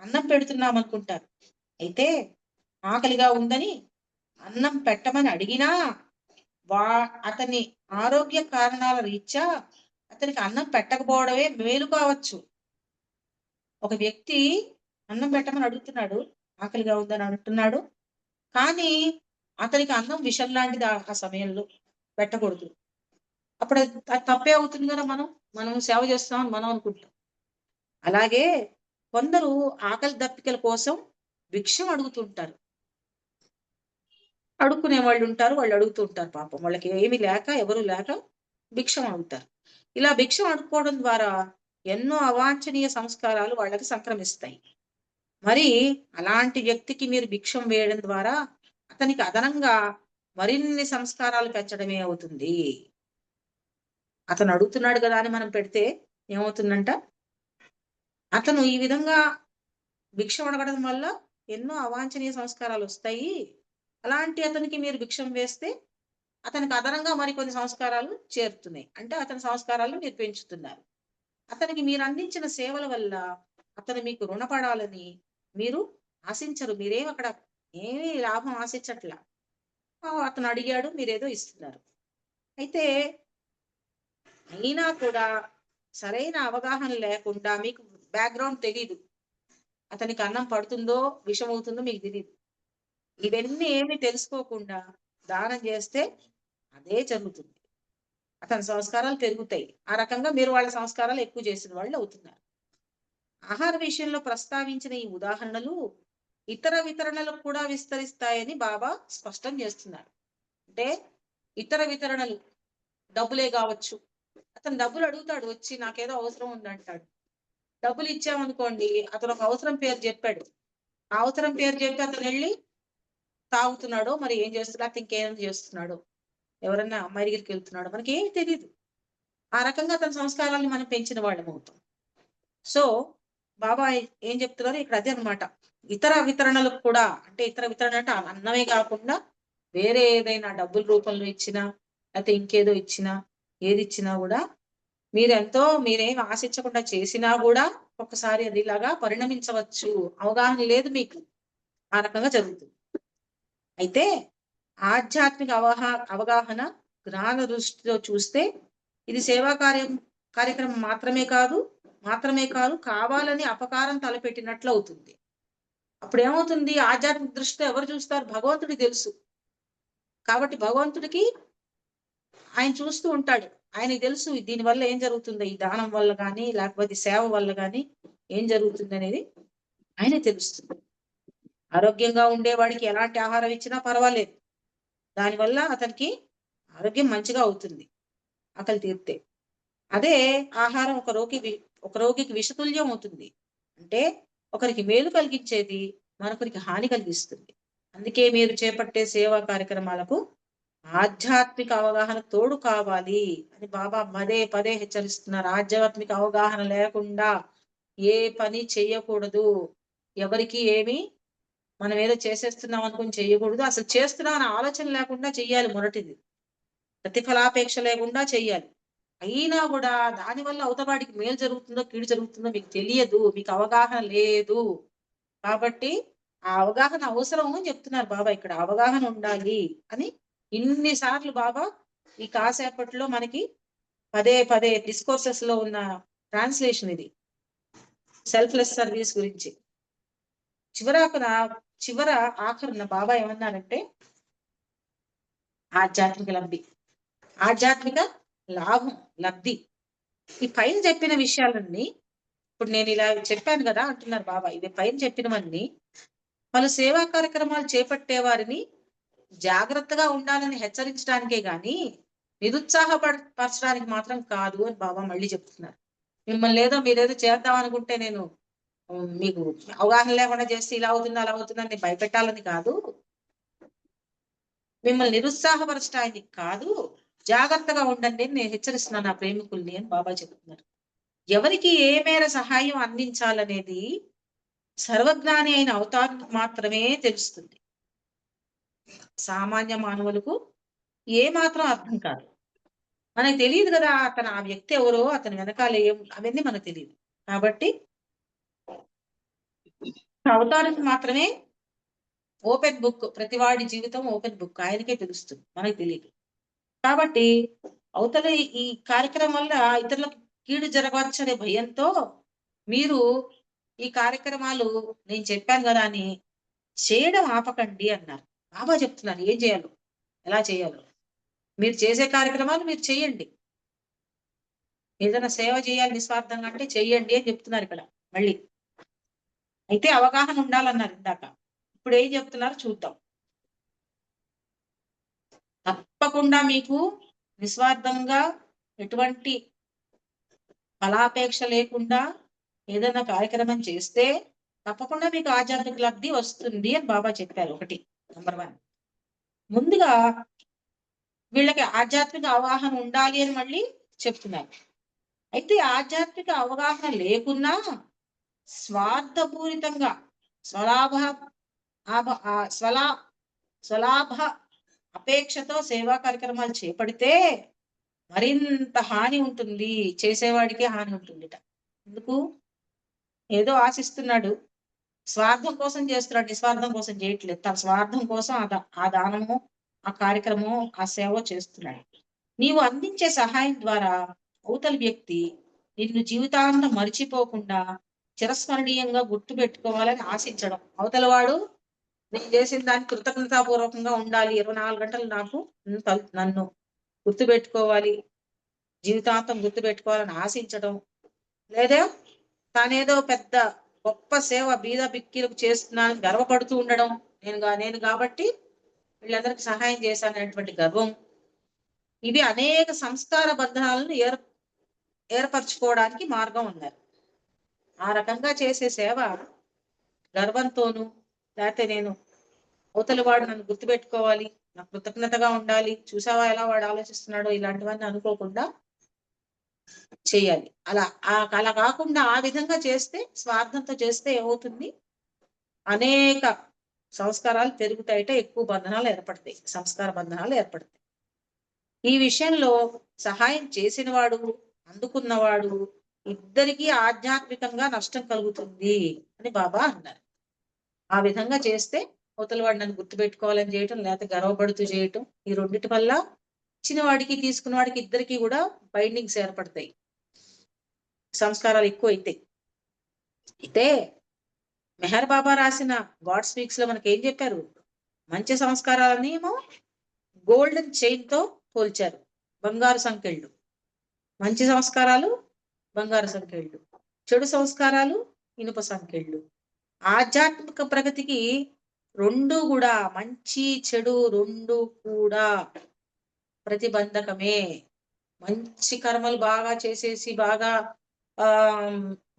అన్నం పెడుతున్నాం అనుకుంటారు. అయితే ఆకలిగా ఉందని అన్నం పెట్టమని అడిగినా అతని ఆరోగ్య కారణాల రీత్యా అతనికి అన్నం పెట్టకపోవడమే మేలు కావచ్చు. ఒక వ్యక్తి అన్నం పెట్టమని అడుగుతున్నాడు, ఆకలిగా ఉందని అంటున్నాడు, కానీ అతనికి అన్నం విషం లాంటిది ఆ సమయంలో పెట్టకూడదు. అప్పుడు అది తప్పే అవుతుంది కదా. మనం సేవ చేస్తున్నామని మనం అనుకుంటాం. అలాగే కొందరు ఆకలి దప్పికల కోసం భిక్షం అడుగుతుంటారు. అడుక్కునే వాళ్ళు ఉంటారు, వాళ్ళు అడుగుతూ ఉంటారు. పాపం వాళ్ళకి ఏమి లేక, ఎవరు లేక భిక్షం అడుగుతారు. ఇలా భిక్షం అడుక్కోవడం ద్వారా ఎన్నో అవాంఛనీయ సంస్కారాలు వాళ్ళకి సంక్రమిస్తాయి. మరి అలాంటి వ్యక్తికి మీరు భిక్షం వేయడం ద్వారా అతనికి అదనంగా మరిన్ని సంస్కారాలు పెంచడమే అవుతుంది. అతను అడుగుతున్నాడు కదా అని మనం పెడితే ఏమవుతుందంట, అతను ఈ విధంగా భిక్షం అడగడం వల్ల ఎన్నో అవాంఛనీయ సంస్కారాలు వస్తాయి. అలాంటి అతనికి మీరు భిక్షం వేస్తే అతనికి అదనంగా మరికొన్ని సంస్కారాలు చేరుతున్నాయి. అంటే అతని సంస్కారాలను మీరు పెంచుతున్నారు. అతనికి మీరు అందించిన సేవల వల్ల అతను మీకు రుణపడాలని మీరు ఆశించరు. మీరేం అక్కడ ఏమీ లాభం ఆశించట్లా. అతను అడిగాడు, మీరేదో ఇస్తున్నారు. అయితే అయినా కూడా సరైన అవగాహన లేకుండా, మీకు బ్యాక్గ్రౌండ్ తెలీదు, అతనికి అన్నం పడుతుందో విషం అవుతుందో మీకు తెలియదు. ఇవన్నీ ఏమి తెలుసుకోకుండా దానం చేస్తే అదే జరుగుతుంది. అతని సంస్కారాలు పెరుగుతాయి. ఆ రకంగా మీరు వాళ్ళ సంస్కారాలు ఎక్కువ చేసిన వాళ్ళు అవుతున్నారు. ఆహార విషయంలో ప్రస్తావించిన ఈ ఉదాహరణలు ఇతర వితరణలకు కూడా విస్తరిస్తాయని బాబా స్పష్టం చేస్తున్నారు. అంటే ఇతర వితరణలు డబ్బులే కావచ్చు. అతను డబ్బులు అడుగుతాడు, వచ్చి నాకేదో అవసరం ఉందంటాడు. డబ్బులు ఇచ్చామనుకోండి, అతను ఒక అవసరం పేరు చెప్పాడు, ఆ అవసరం పేరు చెప్పి అతను వెళ్ళి తాగుతున్నాడో మరి ఏం చేస్తున్నాడో, అతను ఇంకేం చేస్తున్నాడో, ఎవరన్నా అమ్మాయి దగ్గరికి వెళ్తున్నాడో మనకి ఏమి తెలియదు. ఆ రకంగా అతని సంస్కారాన్ని మనం పెంచిన వాళ్ళం అవుతాం. సో బాబా ఏం చెప్తున్నారు ఇక్కడ, అదే అనమాట. ఇతర వితరణలకు కూడా, అంటే ఇతర వితరణ అంటే అన్నమే కాకుండా వేరే ఏదైనా డబ్బుల రూపంలో ఇచ్చినా, లేకపోతే ఇంకేదో ఇచ్చినా, ఏది ఇచ్చినా కూడా మీరేం ఆశించకుండా చేసినా కూడా ఒకసారి అది ఇలాగా పరిణమించవచ్చు. అవగాహన లేదు మీకు, ఆ రకంగా జరుగుతుంది. అయితే ఆధ్యాత్మిక అవగాహన జ్ఞాన దృష్టితో చూస్తే ఇది సేవా కార్యక్రమం మాత్రమే కాదు కావాలని అపకారం తలపెట్టినట్లు అవుతుంది. అప్పుడు ఏమవుతుంది, ఆధ్యాత్మిక దృష్టితో ఎవరు చూస్తారు, భగవంతుడికి తెలుసు. కాబట్టి భగవంతుడికి ఆయన చూస్తూ ఉంటాడు. ఆయనకి తెలుసు దీనివల్ల ఏం జరుగుతుందో, ఈ దానం వల్ల కానీ లేకపోతే సేవ వల్ల కానీ ఏం జరుగుతుంది అనేది ఆయన తెలుస్తుంది. ఆరోగ్యంగా ఉండేవాడికి ఎలాంటి ఆహారం ఇచ్చినా పర్వాలేదు, దానివల్ల అతనికి ఆరోగ్యం మంచిగా అవుతుంది ఆకలి తీరితే. అదే ఆహారం ఒక రోగికి విషతుల్యం అవుతుంది. అంటే ఒకరికి మేలు కలిగించేది మరొకరికి హాని కలిగిస్తుంది. అందుకే మీరు చేపట్టే సేవా కార్యక్రమాలకు ఆధ్యాత్మిక అవగాహన తోడు కావాలి అని బాబా పదే పదే హెచ్చరిస్తున్నారు. ఆధ్యాత్మిక అవగాహన లేకుండా ఏ పని చెయ్యకూడదు. ఎవరికి ఏమి మనం ఏదో చేసేస్తున్నాం అనుకుని చెయ్యకూడదు. అసలు చేస్తున్నాం అనే ఆలోచన లేకుండా చెయ్యాలి మొదటిది. ప్రతిఫలాపేక్ష లేకుండా చెయ్యాలి. అయినా కూడా దానివల్ల అవతవాడికి మేలు జరుగుతుందో కీడు జరుగుతుందో మీకు తెలియదు. మీకు అవగాహన లేదు. కాబట్టి ఆ అవగాహన అవసరం అని చెప్తున్నారు బాబా ఇక్కడ. అవగాహన ఉండాలి అని ఇన్ని సార్లు బాబా ఈ కాసేపట్లో మనకి పదే పదే డిస్కోర్సెస్ లో ఉన్న ట్రాన్స్లేషన్ ఇది సెల్ఫ్లెస్ సర్వీస్ గురించి. చివర ఆఖరున బాబా ఏమన్నారంటే ఆధ్యాత్మిక లబ్ధి, ఆధ్యాత్మిక లాభం, లబ్ధి. ఈ పైన చెప్పిన విషయాలన్నీ ఇప్పుడు నేను ఇలా చెప్పాను కదా అంటున్నారు బాబా. ఇది పైన చెప్పినవన్నీ పలు సేవా కార్యక్రమాలు చేపట్టే వారిని జాగ్రత్తగా ఉండాలని హెచ్చరించడానికే గాని నిరుత్సాహపరచడానికి మాత్రం కాదు అని బాబా మళ్ళీ చెప్తున్నారు. మిమ్మల్ని ఏదో మీరేదో చేద్దాం అనుకుంటే నేను మీకు అవగాహన లేకుండా చేస్తే ఇలా అవుతుంది అలా అవుతుందని భయపెట్టాలని కాదు, మిమ్మల్ని నిరుత్సాహపరచడానికి కాదు, జాగ్రత్తగా ఉండండి అని నేను హెచ్చరిస్తున్నాను నా ప్రేమికుల్ని అని బాబా చెప్తున్నారు. ఎవరికి ఏ మేర సహాయం అందించాలనేది సర్వజ్ఞాని అయిన అవతారం మాత్రమే తెలుస్తుంది. సామాన్య మానవులకు ఏ మాత్రం అర్థం కాదు. మనకు తెలియదు కదా అతను ఆ వ్యక్తి ఎవరో, అతని వెనకాల ఏం అవన్నీ మనకు తెలియదు. కాబట్టి అవతారానికి మాత్రమే ఓపెన్ బుక్. ప్రతివాడి జీవితం ఓపెన్ బుక్. ఆయనకే తెలుస్తుంది, మనకు తెలియదు. కాబట్టి అవతల ఈ కార్యక్రమం వల్ల ఇతరులకు కీడు జరగవచ్చు అనే భయంతో మీరు ఈ కార్యక్రమాలు నేను చెప్పాను కదా అని చేయడం ఆపకండి అన్నారు. బాబా చెప్తున్నారు ఏం చేయాలో, ఎలా చేయాలో. మీరు చేసే కార్యక్రమాలు మీరు చెయ్యండి. ఏదైనా సేవ చేయాలి నిస్వార్థంగా అంటే చెయ్యండి అని చెప్తున్నారు ఇక్కడ మళ్ళీ. అయితే అవగాహన ఉండాలన్నారు ఇందాక. ఇప్పుడు ఏం చెప్తున్నారు చూద్దాం. తప్పకుండా మీకు నిస్వార్థంగా ఎటువంటి ఫలాపేక్ష లేకుండా ఏదైనా కార్యక్రమం చేస్తే తప్పకుండా మీకు ఆధ్యాత్మిక లబ్ధి వస్తుంది అని బాబా చెప్పారు. ఒకటి నంబర్ 1. ముందుగా వీళ్ళకి ఆధ్యాత్మిక అవగాహన ఉండాలి అని మళ్ళీ చెప్తున్నారు. అయితే ఆధ్యాత్మిక అవగాహన లేకున్నా స్వార్థపూరితంగా స్వలాభ స్వలాభ అపేక్షతో సేవా కార్యక్రమాలు చేపడితే మరింత హాని ఉంటుంది. చేసేవాడికే హాని ఉంటుందిట. ఎందుకు? ఏదో ఆశిస్తున్నాడు, స్వార్థం కోసం చేస్తున్నాడు, నిస్వార్థం కోసం చేయట్లేదు. తన స్వార్థం కోసం ఆ దానము, ఆ కార్యక్రమం, ఆ సేవ చేస్తున్నాడు. నీవు అందించే సహాయం ద్వారా అవతలి వ్యక్తి నిన్ను జీవితాంతం మరిచిపోకుండా చిరస్మరణీయంగా గుర్తు పెట్టుకోవాలని ఆశించడం. అవతల వాడు నేను చేసిన దానికి కృతజ్ఞతాపూర్వకంగా ఉండాలి, 24 గంటలు నాకు నన్ను గుర్తు పెట్టుకోవాలి, జీవితాంతం గుర్తు పెట్టుకోవాలని ఆశించడం. లేదా తానేదో పెద్ద గొప్ప సేవ బీద బిక్కిలకు చేస్తున్నాను గర్వపడుతూ ఉండడం. నేను కాబట్టి వీళ్ళందరికీ సహాయం చేశాననేటువంటి గర్వం. ఇవి అనేక సంస్కార బంధనాలను ఏర్పరచుకోవడానికి మార్గం ఉన్నారు. ఆ రకంగా చేసే సేవ గర్వంతోనూ, లేకపోతే నేను అవతలి వాడు నన్ను గుర్తుపెట్టుకోవాలి, నాకు కృతజ్ఞతగా ఉండాలి, చూసావా ఎలా వాడు ఆలోచిస్తున్నాడో, ఇలాంటివన్నీ అనుకోకుండా చేయాలి. అలా కాకుండా ఆ విధంగా చేస్తే, స్వార్థంతో చేస్తే ఏమవుతుంది? అనేక సంస్కారాలు పెరుగుతాయిట, ఎక్కువ బంధనాలు ఏర్పడతాయి, సంస్కార బంధనాలు ఏర్పడతాయి. ఈ విషయంలో సహాయం చేసిన వాడు, అందుకున్నవాడు ఇద్దరికీ ఆధ్యాత్మికంగా నష్టం కలుగుతుంది అని బాబా అన్నారు. ఆ విధంగా చేస్తే అవతల వాడు నన్ను గుర్తుపెట్టుకోవాలని చేయటం, లేకపోతే గర్వపడుతూ చేయటం, ఈ రెండిటి వల్ల ఇచ్చిన వాడికి తీసుకున్న వాడికి ఇద్దరికి కూడా బైండింగ్స్ ఏర్పడతాయి, సంస్కారాలు ఎక్కువ అవుతాయి. అయితే మెహర్ బాబా రాసిన గాడ్ స్పీక్స్ లో మనకి ఏం చెప్పారు? మంచి సంస్కారాలని ఏమో గోల్డెన్ చైన్ తో పోల్చారు, బంగారు సంకెళ్ళు. మంచి సంస్కారాలు బంగారు సంకెళ్ళు, చెడు సంస్కారాలు ఇనుప సంకెళ్ళు. ఆధ్యాత్మిక ప్రగతికి రెండు కూడా, మంచి చెడు రెండు కూడా ప్రతిబంధకమే. మంచి కర్మలు బాగా చేసేసి బాగా ఆ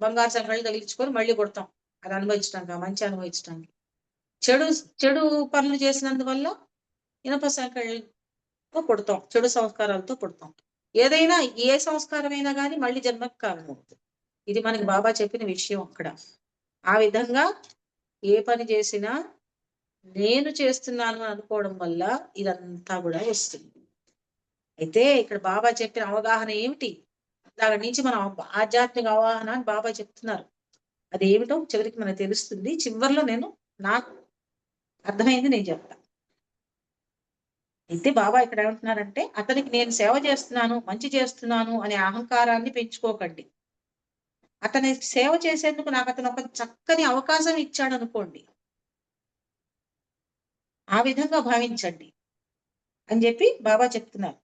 బంగారు సంకెళ్ళు తగిలించుకొని మళ్ళీ కొడతాం, అది అనుభవించడానికి, మంచి అనుభవించడానికి. చెడు చెడు పనులు చేసినందువల్ల ఇనుప సంకెళ్ళు పుడతాం, చెడు సంస్కారాలతో పుడతాం. ఏదైనా ఏ సంస్కారమైనా కానీ మళ్ళీ జన్మకు కారణమవుతుంది. ఇది మనకి బాబా చెప్పిన విషయం అక్కడ. ఆ విధంగా ఏ పని చేసినా నేను చేస్తున్నాను అనుకోవడం వల్ల ఇదంతా కూడా వస్తుంది. అయితే ఇక్కడ బాబా చెప్పిన అవగాహన ఏమిటి? దాని నుంచి మనం ఆధ్యాత్మిక అవగాహన అని బాబా చెప్తున్నారు. అది ఏమిటో చివరికి మనకు తెలుస్తుంది. చివరిలో నాకు అర్థమైంది నేను చెప్తా. అయితే బాబా ఇక్కడ ఏమంటున్నారంటే, అతనికి నేను సేవ చేస్తున్నాను, మంచి చేస్తున్నాను అనే అహంకారాన్ని పెంచుకోకండి. అతని సేవ చేసేందుకు నాకు అతను ఒక చక్కని అవకాశం ఇచ్చాడు అనుకోండి, ఆ విధంగా భావించండి అని చెప్పి బాబా చెప్తున్నారు.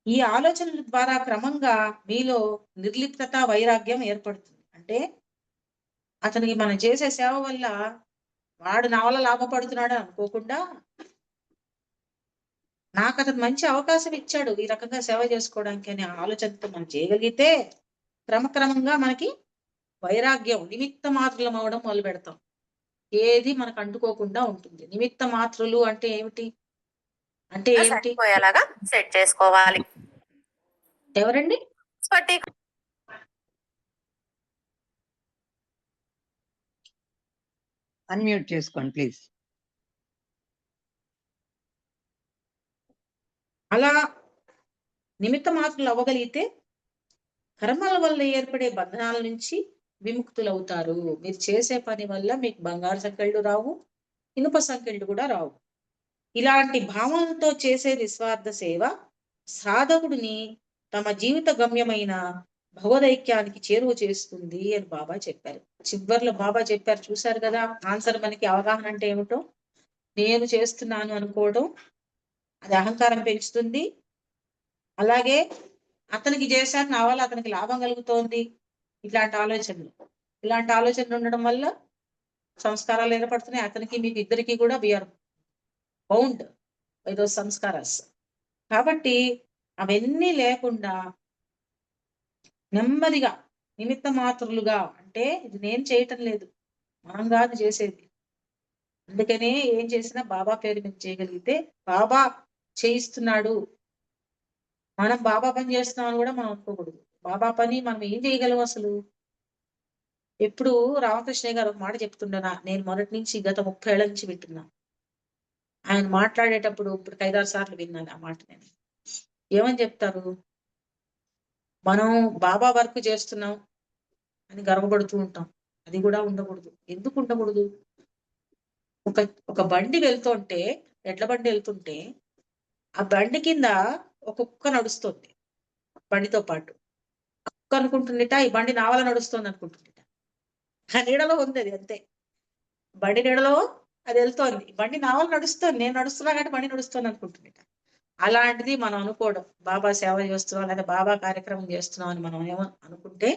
ఈ ఆలోచనల ద్వారా క్రమంగా మీలో నిర్లిప్తత, వైరాగ్యం ఏర్పడుతుంది. అంటే అతనికి మనం చేసే సేవ వల్ల వాడు నా వల్ల లాభపడుతున్నాడు అనుకోకుండా, నాకు అతను మంచి అవకాశం ఇచ్చాడు ఈ రకంగా సేవ చేసుకోవడానికి అనే ఆలోచనతో మనం చేయగలిగితే క్రమక్రమంగా మనకి వైరాగ్యం, నిమిత్త మాత్రులం అవడం మొదలు పెడతాం. ఏది మనకు అంటుకోకుండా ఉంటుంది. నిమిత్త మాత్రులు అంటే ఏమిటి? అంటే ఏమిటి? సెట్ చేసుకోవాలి. ఎవరండి? అన్మ్యూట్ చేసుకోండి ప్లీజ్. అలా నిమిత్త మాత్రులు అవ్వగలిగితే కర్మల వల్ల ఏర్పడే బంధనాల నుంచి విముక్తులవుతారు. మీరు చేసే పని వల్ల మీకు బంగారు సంకెళ్ళు రావు, ఇనుప సంకెళ్ళు కూడా రావు. ఇలాంటి భావనతో చేసే నిస్వార్థ సేవ సాధకుడిని తమ జీవిత గమ్యమైన భగవదైక్యానికి చేరువ చేస్తుంది అని బాబా చెప్పారు. చివర్లో బాబా చెప్పారు, చూశారు కదా ఆన్సర్. మనకి అవగాహన అంటే ఏమిటో, నేను చేస్తున్నాను అనుకోవడం అది అహంకారం పెంచుతుంది. అలాగే అతనికి చేశాను, నా వల్ల అతనికి లాభం కలుగుతోంది, ఇలాంటి ఆలోచనలు ఉండడం వల్ల సంస్కారాలు ఏర్పడుతున్నాయి. అతనికి మీకు ఇద్దరికి కూడా వీఆర్ బౌండ్ బై దోస్ సంస్కారాస్. కాబట్టి అవన్నీ లేకుండా నెమ్మదిగా నిమిత్త మాత్రులుగా, అంటే ఇది నేను చేయటం లేదు, మనం కాదు చేసేది. అందుకనే ఏం చేసినా బాబా పేరు మీద చేయగలిగితే బాబా చేయిస్తున్నాడు, మనం బాబా పని చేస్తున్నామని కూడా మనం అనుకోకూడదు. బాబా పని మనం ఏం చేయగలం అసలు? ఎప్పుడు రామకృష్ణ గారు ఒక మాట చెప్తుండనా, నేను మొదటి నుంచి గత 30 ఏళ్ల నుంచి వింటున్నా. ఆయన మాట్లాడేటప్పుడు ఇప్పుడు 5-6 సార్లు విన్నాను ఆ మాట. నేను ఏమని చెప్తారు, మనం బాబా వర్క్ చేస్తున్నాం అని గర్వపడుతూ ఉంటాం. అది కూడా ఉండకూడదు. ఎందుకు ఉండకూడదు? ఒక బండి వెళ్తుంటే, ఎడ్ల బండి వెళ్తుంటే ఆ బండి కింద ఒక కుక్క నడుస్తుంది బండితో పాటు. కుక్క అనుకుంటుందిట ఈ బండి నా వల్ల నడుస్తుంది అనుకుంటుందిట. ఆ నీడలో ఉంది అది, అంతే. బండి నీడలో అది వెళ్తోంది, బండి నా వల్ల నడుస్తుంది, నేను నడుస్తున్నా కాబట్టి బండి నడుస్తుంది అనుకుంటుందిట. అలాంటిది మనం అనుకోవడం, బాబా సేవ చేస్తున్నాం లేదా బాబా కార్యక్రమం చేస్తున్నాం అని మనం ఏమో అనుకుంటే,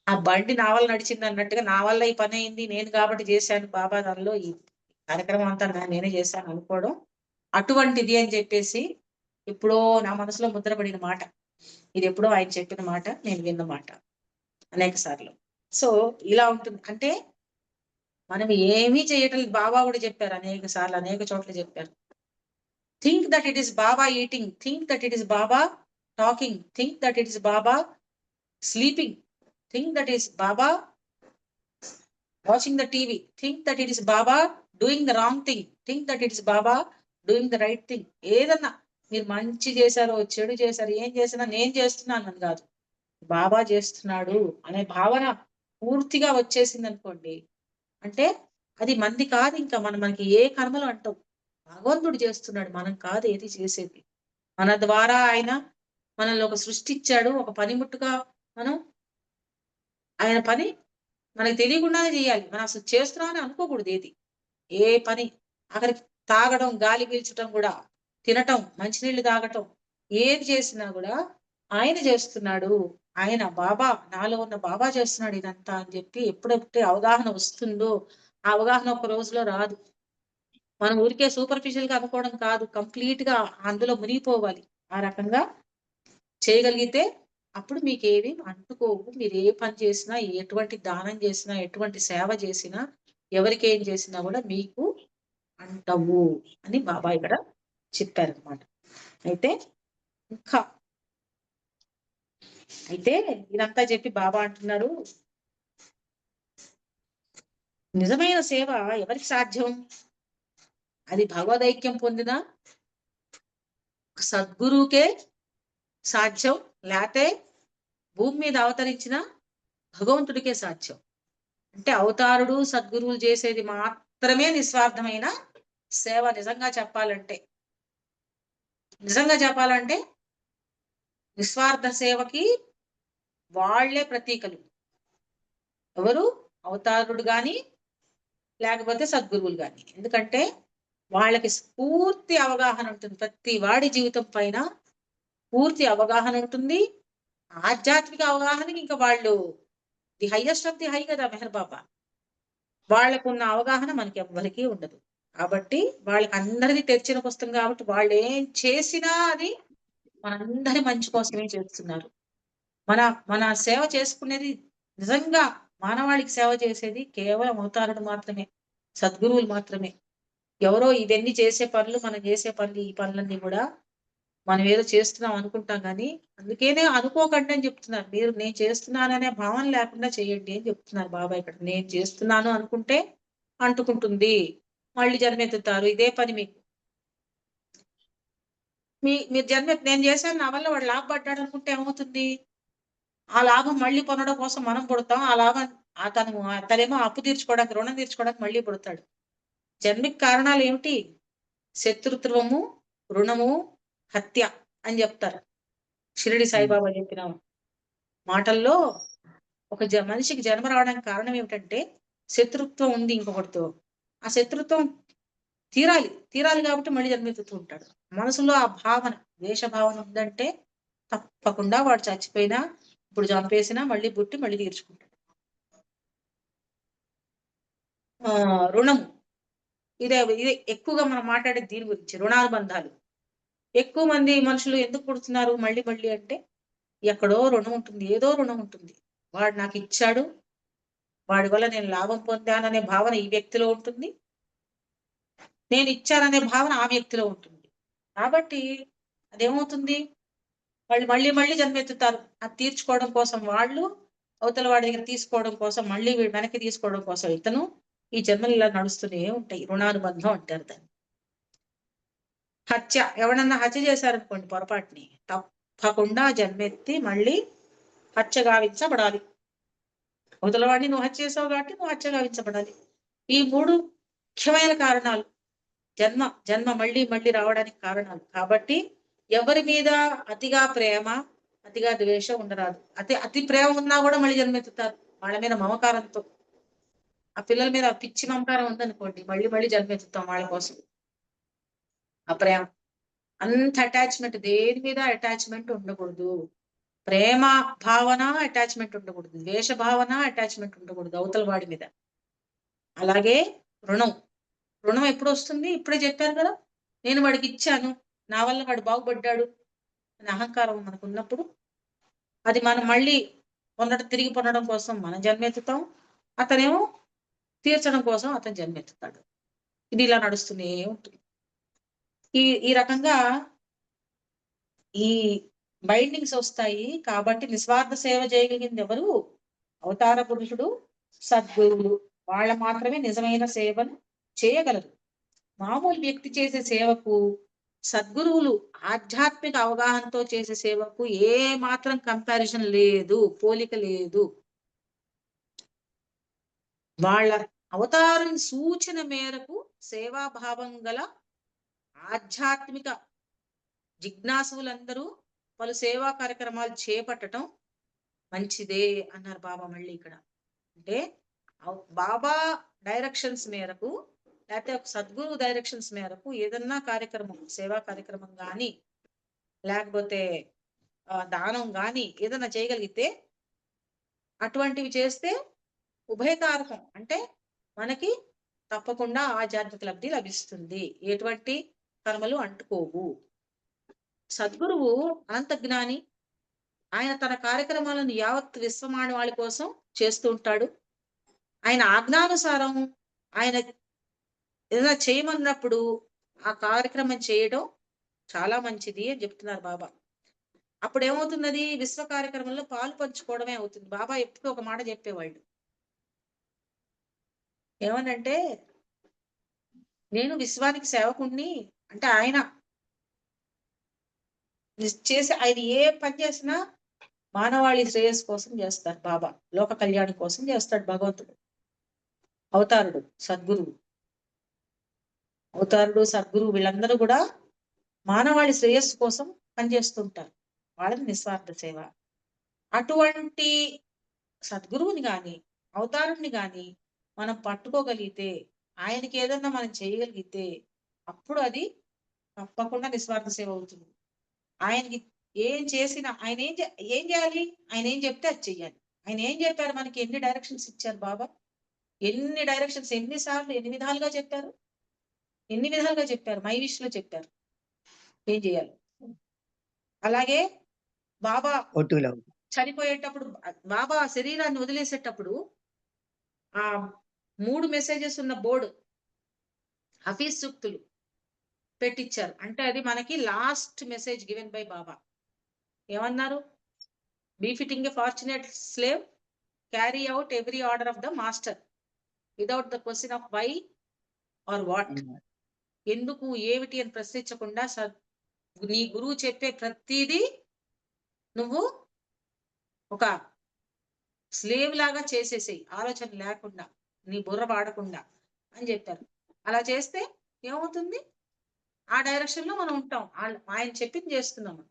ఆ బండి నా వల్ల నడిచింది అన్నట్టుగా, నా వల్ల ఈ పని అయింది, నేను కాబట్టి చేశాను, బాబా దానిలో ఈ కార్యక్రమం అంతా నేనే చేశాను అనుకోవడం అటువంటిది అని చెప్పేసి ఎప్పుడో నా మనసులో ముద్రపడిన మాట. ఇది ఎప్పుడో ఆయన చెప్పిన మాట, నేను విన్న మాట అనేక సార్లు. సో ఇలా ఉంటుంది. అంటే మనం ఏమీ చేయటం, బాబా కూడా చెప్పారు అనేక సార్లు, అనేక చోట్ల చెప్పారు. Think that it is Baba eating, think that it is Baba talking, think that it is Baba sleeping, think that is Baba watching the TV, think that it is Baba doing the wrong thing, think that it is Baba doing the right thing. ఏదన్నా మీరు మంచి చేశారో చెడు చేశారో ఏం చేసినా నేను చేస్తున్నాను అని కాదు, బాబా చేస్తున్నాడు అనే భావన పూర్తిగా వచ్చేసింది అనుకోండి, అంటే అది మంది కాదు. ఇంకా మనకి ఏ కర్మలు అంటావు, భగవంతుడు చేస్తున్నాడు, మనం కాదు ఏది చేసేది. మన ద్వారా ఆయన మనల్ని ఒక సృష్టించాడు, ఒక పనిముట్టుగా మనం ఆయన పని మనకి తెలియకుండానే చేయాలి. మనం అసలు చేస్తున్నామని అనుకోకూడదు ఏది, ఏ పని. అక్కడికి తాగడం, గాలి పీల్చడం కూడా, తినటం, మంచినీళ్ళు తాగటం, ఏది చేసినా కూడా ఆయన చేస్తున్నాడు, ఆయన బాబా, నాలో ఉన్న బాబా చేస్తున్నాడు ఇదంతా అని చెప్పి ఎప్పుడెప్పుడే అవగాహన వస్తుందో, ఆ అవగాహన ఒక రోజులో రాదు. మనం ఊరికే సూపర్ఫిషియల్ గా అనుకోవడం కాదు, కంప్లీట్ గా అందులో మునిగిపోవాలి. ఆ రకంగా చేయగలిగితే అప్పుడు మీకు ఏవి అంటుకోవు. మీరు ఏ పని చేసినా, ఎటువంటి దానం చేసినా, ఎటువంటి సేవ చేసినా, ఎవరికి ఏం చేసినా కూడా మీకు అంటవు అని బాబా ఇక్కడ చెప్పారనమాట. అయితే ఇంకా అయితే ఇదంతా చెప్పి బాబా అంటున్నారు, నిజమైన సేవ ఎవరికి సాధ్యం? అది భగవదైక్యం పొందిన సద్గురువుకే సాధ్యం, లేతే భూమి మీద అవతరించిన భగవంతుడికే సాధ్యం. అంటే అవతారుడు సద్గురువులు చేసేది మాత్రమే నిస్వార్థమైన సేవ. నిజంగా చెప్పాలంటే నిస్వార్థ సేవకి వాళ్లే ప్రతీకలు. ఎవరు? అవతారుడు గాని లేకపోతే సద్గురువులు గాని. ఎందుకంటే వాళ్ళకి పూర్తి అవగాహన ఉంటుంది, ప్రతి వాడి జీవితం పైన పూర్తి అవగాహన ఉంటుంది. ఆధ్యాత్మిక అవగాహనకి ఇంకా వాళ్ళు the highest of the high కదా మెహర్ బాబా. వాళ్ళకున్న అవగాహన మనకి ఎవ్వరికీ ఉండదు. కాబట్టి వాళ్ళకి అందరిది తెరిచిన పుస్తకం కాబట్టి వాళ్ళు ఏం చేసినా అది మనందరి మంచి కోసమే చేస్తున్నారు. మన మన సేవ చేసుకునేది నిజంగా మానవాళికి సేవ చేసేది కేవలం అవతారుడు మాత్రమే, సద్గురువులు మాత్రమే. ఎవరో ఇవన్నీ చేసే పనులు, మనం చేసే పనులు, ఈ పనులన్నీ కూడా మనం ఏదో చేస్తున్నాం అనుకుంటాం కానీ అందుకేనే అనుకోకండి అని చెప్తున్నారు. మీరు నేను చేస్తున్నాననే భావన లేకుండా చేయండి అని చెప్తున్నారు బాబా ఇక్కడ. నేను చేస్తున్నాను అనుకుంటే అంటుకుంటుంది, మళ్ళీ జన్మెత్తుతారు. ఇదే పని మీకు. మీరు నేను చేశాను, నా వల్ల వాడు లాభపడ్డాడు అనుకుంటే ఏమవుతుంది? ఆ లాభం మళ్ళీ పొందడం కోసం మనం పుడతాం. ఆ లాభం అతనేమో అప్పు తీర్చుకోవడానికి, రుణం తీర్చుకోవడానికి మళ్ళీ పుడతాడు. జన్మిక కారణాలు ఏమిటి? శత్రుత్వము, రుణము, హత్య అని చెప్తారు. షిరిడి సాయిబాబా చెప్పిన మాటల్లో ఒక మనిషికి జన్మ రావడానికి కారణం ఏమిటంటే శత్రుత్వం ఉంది ఇంకొకటితో. ఆ శత్రుత్వం తీరాలి కాబట్టి మళ్ళీ జన్మెత్తుతూ ఉంటాడు. మనసులో ఆ భావన, ద్వేష భావన ఉందంటే తప్పకుండా వాడు చచ్చిపోయినా, ఇప్పుడు చంపేసినా మళ్ళీ పుట్టి మళ్ళీ తీర్చుకుంటాడు. రుణము, ఇదే ఎక్కువగా మనం మాట్లాడేది దీని గురించి, రుణానుబంధాలు. ఎక్కువ మంది మనుషులు ఎందుకు పుడుతున్నారు మళ్ళీ మళ్ళీ అంటే ఎక్కడో రుణం ఉంటుంది, ఏదో రుణం ఉంటుంది. వాడు నాకు ఇచ్చాడు, వాడి వల్ల నేను లాభం పొందాననే భావన ఈ వ్యక్తిలో ఉంటుంది, నేను ఇచ్చాననే భావన ఆ వ్యక్తిలో ఉంటుంది. కాబట్టి అదేమవుతుంది, వాళ్ళు మళ్ళీ మళ్ళీ జన్మెత్తుతారు. అది తీర్చుకోవడం కోసం వాళ్ళు, అవతల వాడి దగ్గర తీసుకోవడం కోసం మళ్ళీ వీడు వెనక్కి తీసుకోవడం కోసం ఇతను, ఈ జన్మలు ఇలా నడుస్తూనే ఉంటాయి. రుణానుబంధం అంటారు దాన్ని. హత్య, ఎవడన్నా హత్య చేశారనుకోండి పొరపాటుని, తప్పకుండా జన్మెత్తి మళ్ళీ హత్య గావించబడాలి. అవతల వాడిని నువ్వు హత్య చేసావు కాబట్టి నువ్వు హత్య గావించబడాలి. ఈ 3 ముఖ్యమైన కారణాలు జన్మ మళ్ళీ మళ్ళీ రావడానికి కారణాలు. కాబట్టి ఎవరి మీద అతిగా ప్రేమ, అతిగా ద్వేషం ఉండరాదు. అతి ప్రేమ ఉన్నా కూడా మళ్ళీ జన్మెత్తుతారు వాళ్ళ మీద మమకారంతో. ఆ పిల్లల మీద పిచ్చి మమకారం ఉందనుకోండి, మళ్ళీ మళ్ళీ జన్మెత్తుతాం వాళ్ళ కోసం. ఆ ప్రేమ అంత అటాచ్మెంట్, దేని మీద అటాచ్మెంట్ ఉండకూడదు. ప్రేమ భావన అటాచ్మెంట్ ఉండకూడదు, ద్వేష భావన అటాచ్మెంట్ ఉండకూడదు అవతల వాడి మీద. అలాగే రుణం ఎప్పుడు వస్తుంది? ఇప్పుడే చెప్పాను కదా, నేను వాడికి ఇచ్చాను, నా వల్ల వాడు బాగుపడ్డాడు అని అహంకారం మనకు ఉన్నప్పుడు అది మనం మళ్ళీ తిరిగి పొందడం కోసం మనం జన్మెత్తుతాం, అతనేమో తీర్చడం కోసం అతను జన్మెత్తుతాడు. ఇది ఇలా నడుస్తూనే ఉంటుంది. ఈ రకంగా ఈ బైండింగ్స్ వస్తాయి. కాబట్టి నిస్వార్థ సేవ చేయగలిగింది ఎవరు? అవతార పురుషుడు, సద్గురువులు. వాళ్ళ మాత్రమే నిజమైన సేవను చేయగలరు. మామూలు వ్యక్తి చేసే సేవకు, సద్గురువులు ఆధ్యాత్మిక అవగాహనతో చేసే సేవకు ఏ మాత్రం కంపారిజన్ లేదు, పోలిక లేదు. వాళ్ళ అవతారం సూచన మేరకు సేవాభావం గల ఆధ్యాత్మిక జిజ్ఞాసులందరూ పలు సేవా కార్యక్రమాలు చేపట్టడం మంచిదే అన్నారు బాబా. మళ్ళీ ఇక్కడ అంటే బాబా డైరెక్షన్స్ మేరకు, లేకపోతే ఒక సద్గురు డైరెక్షన్స్ మేరకు ఏదన్నా కార్యక్రమం, సేవా కార్యక్రమం కానీ లేకపోతే దానం కానీ ఏదన్నా చేయగలిగితే అటువంటివి చేస్తే ఉభయకారకం. అంటే మనకి తప్పకుండా ఆధ్యాత్మిక లబ్ధి లభిస్తుంది, ఎటువంటి కర్మలు అంటుకోవు. సద్గురువు అనంత జ్ఞాని, ఆయన తన కార్యక్రమాలను యావత్ విశ్వమానవాళి వాళ్ళ కోసం చేస్తూ ఉంటాడు. ఆయన ఆజ్ఞానుసారం ఆయన ఏదైనా చేయమన్నప్పుడు ఆ కార్యక్రమం చేయడం చాలా మంచిది అని చెప్తున్నారు బాబా. అప్పుడు ఏమవుతున్నది, విశ్వ కార్యక్రమంలో పాలు పంచుకోవడమే అవుతుంది. బాబా ఎప్పుడు ఒక మాట చెప్పేవాళ్ళు, ఏమనంటే నేను విశ్వానికి సేవకుణ్ణి. అంటే ఆయన చేసే, ఆయన ఏ పని చేసినా మానవాళి శ్రేయస్సు కోసం చేస్తారు బాబా, లోక కళ్యాణం కోసం చేస్తాడు భగవంతుడు. అవతారుడు సద్గురువు, అవతారుడు సద్గురువు వీళ్ళందరూ కూడా మానవాళి శ్రేయస్సు కోసం పనిచేస్తుంటారు. వాళ్ళని నిస్వార్థ సేవ. అటువంటి సద్గురువుని గాని అవతారుని గాని మనం పట్టుకోగలిగితే, ఆయనకి ఏదన్నా మనం చేయగలిగితే, అప్పుడు అది తప్పకుండా నిస్వార్థ సేవ అవుతుంది. ఆయనకి ఏం చేసినా ఆయన ఏం చేయాలి, ఆయన ఏం చెప్తే అది చెయ్యాలి. ఆయన ఏం చెప్పారు, మనకి ఎన్ని డైరెక్షన్స్ ఇచ్చారు బాబా, ఎన్ని డైరెక్షన్స్, ఎన్నిసార్లు ఎన్ని విధాలుగా చెప్పారు, ఎన్ని విధాలుగా చెప్పారు. మై విష్ లో చెప్పారు ఏం చేయాలి. అలాగే బాబా ఓటూలో చనిపోయేటప్పుడు, బాబా శరీరాన్ని వదిలేసేటప్పుడు ఆ 3 మెసేజెస్ ఉన్న బోర్డు హఫీజ్ సూక్తులు పెట్టించారు. అంటే అది మనకి last message given by Baba. ఏమన్నారు, befitting a fortunate slave, carry out every order of the master without the question of why or what. ఎందుకు ఏమిటి అని ప్రశ్నించకుండా నీ గురువు చెప్పే ప్రతిదీ నువ్వు ఒక స్లేవ్ లాగా చేసేసేయి, ఆలోచన లేకుండా, నీ బుర్ర వాడకుండా అని చెప్పారు. అలా చేస్తే ఏమవుతుంది, ఆ డైరెక్షన్ లో మనం ఉంటాం, ఆయన చెప్పింది చేస్తున్నాము.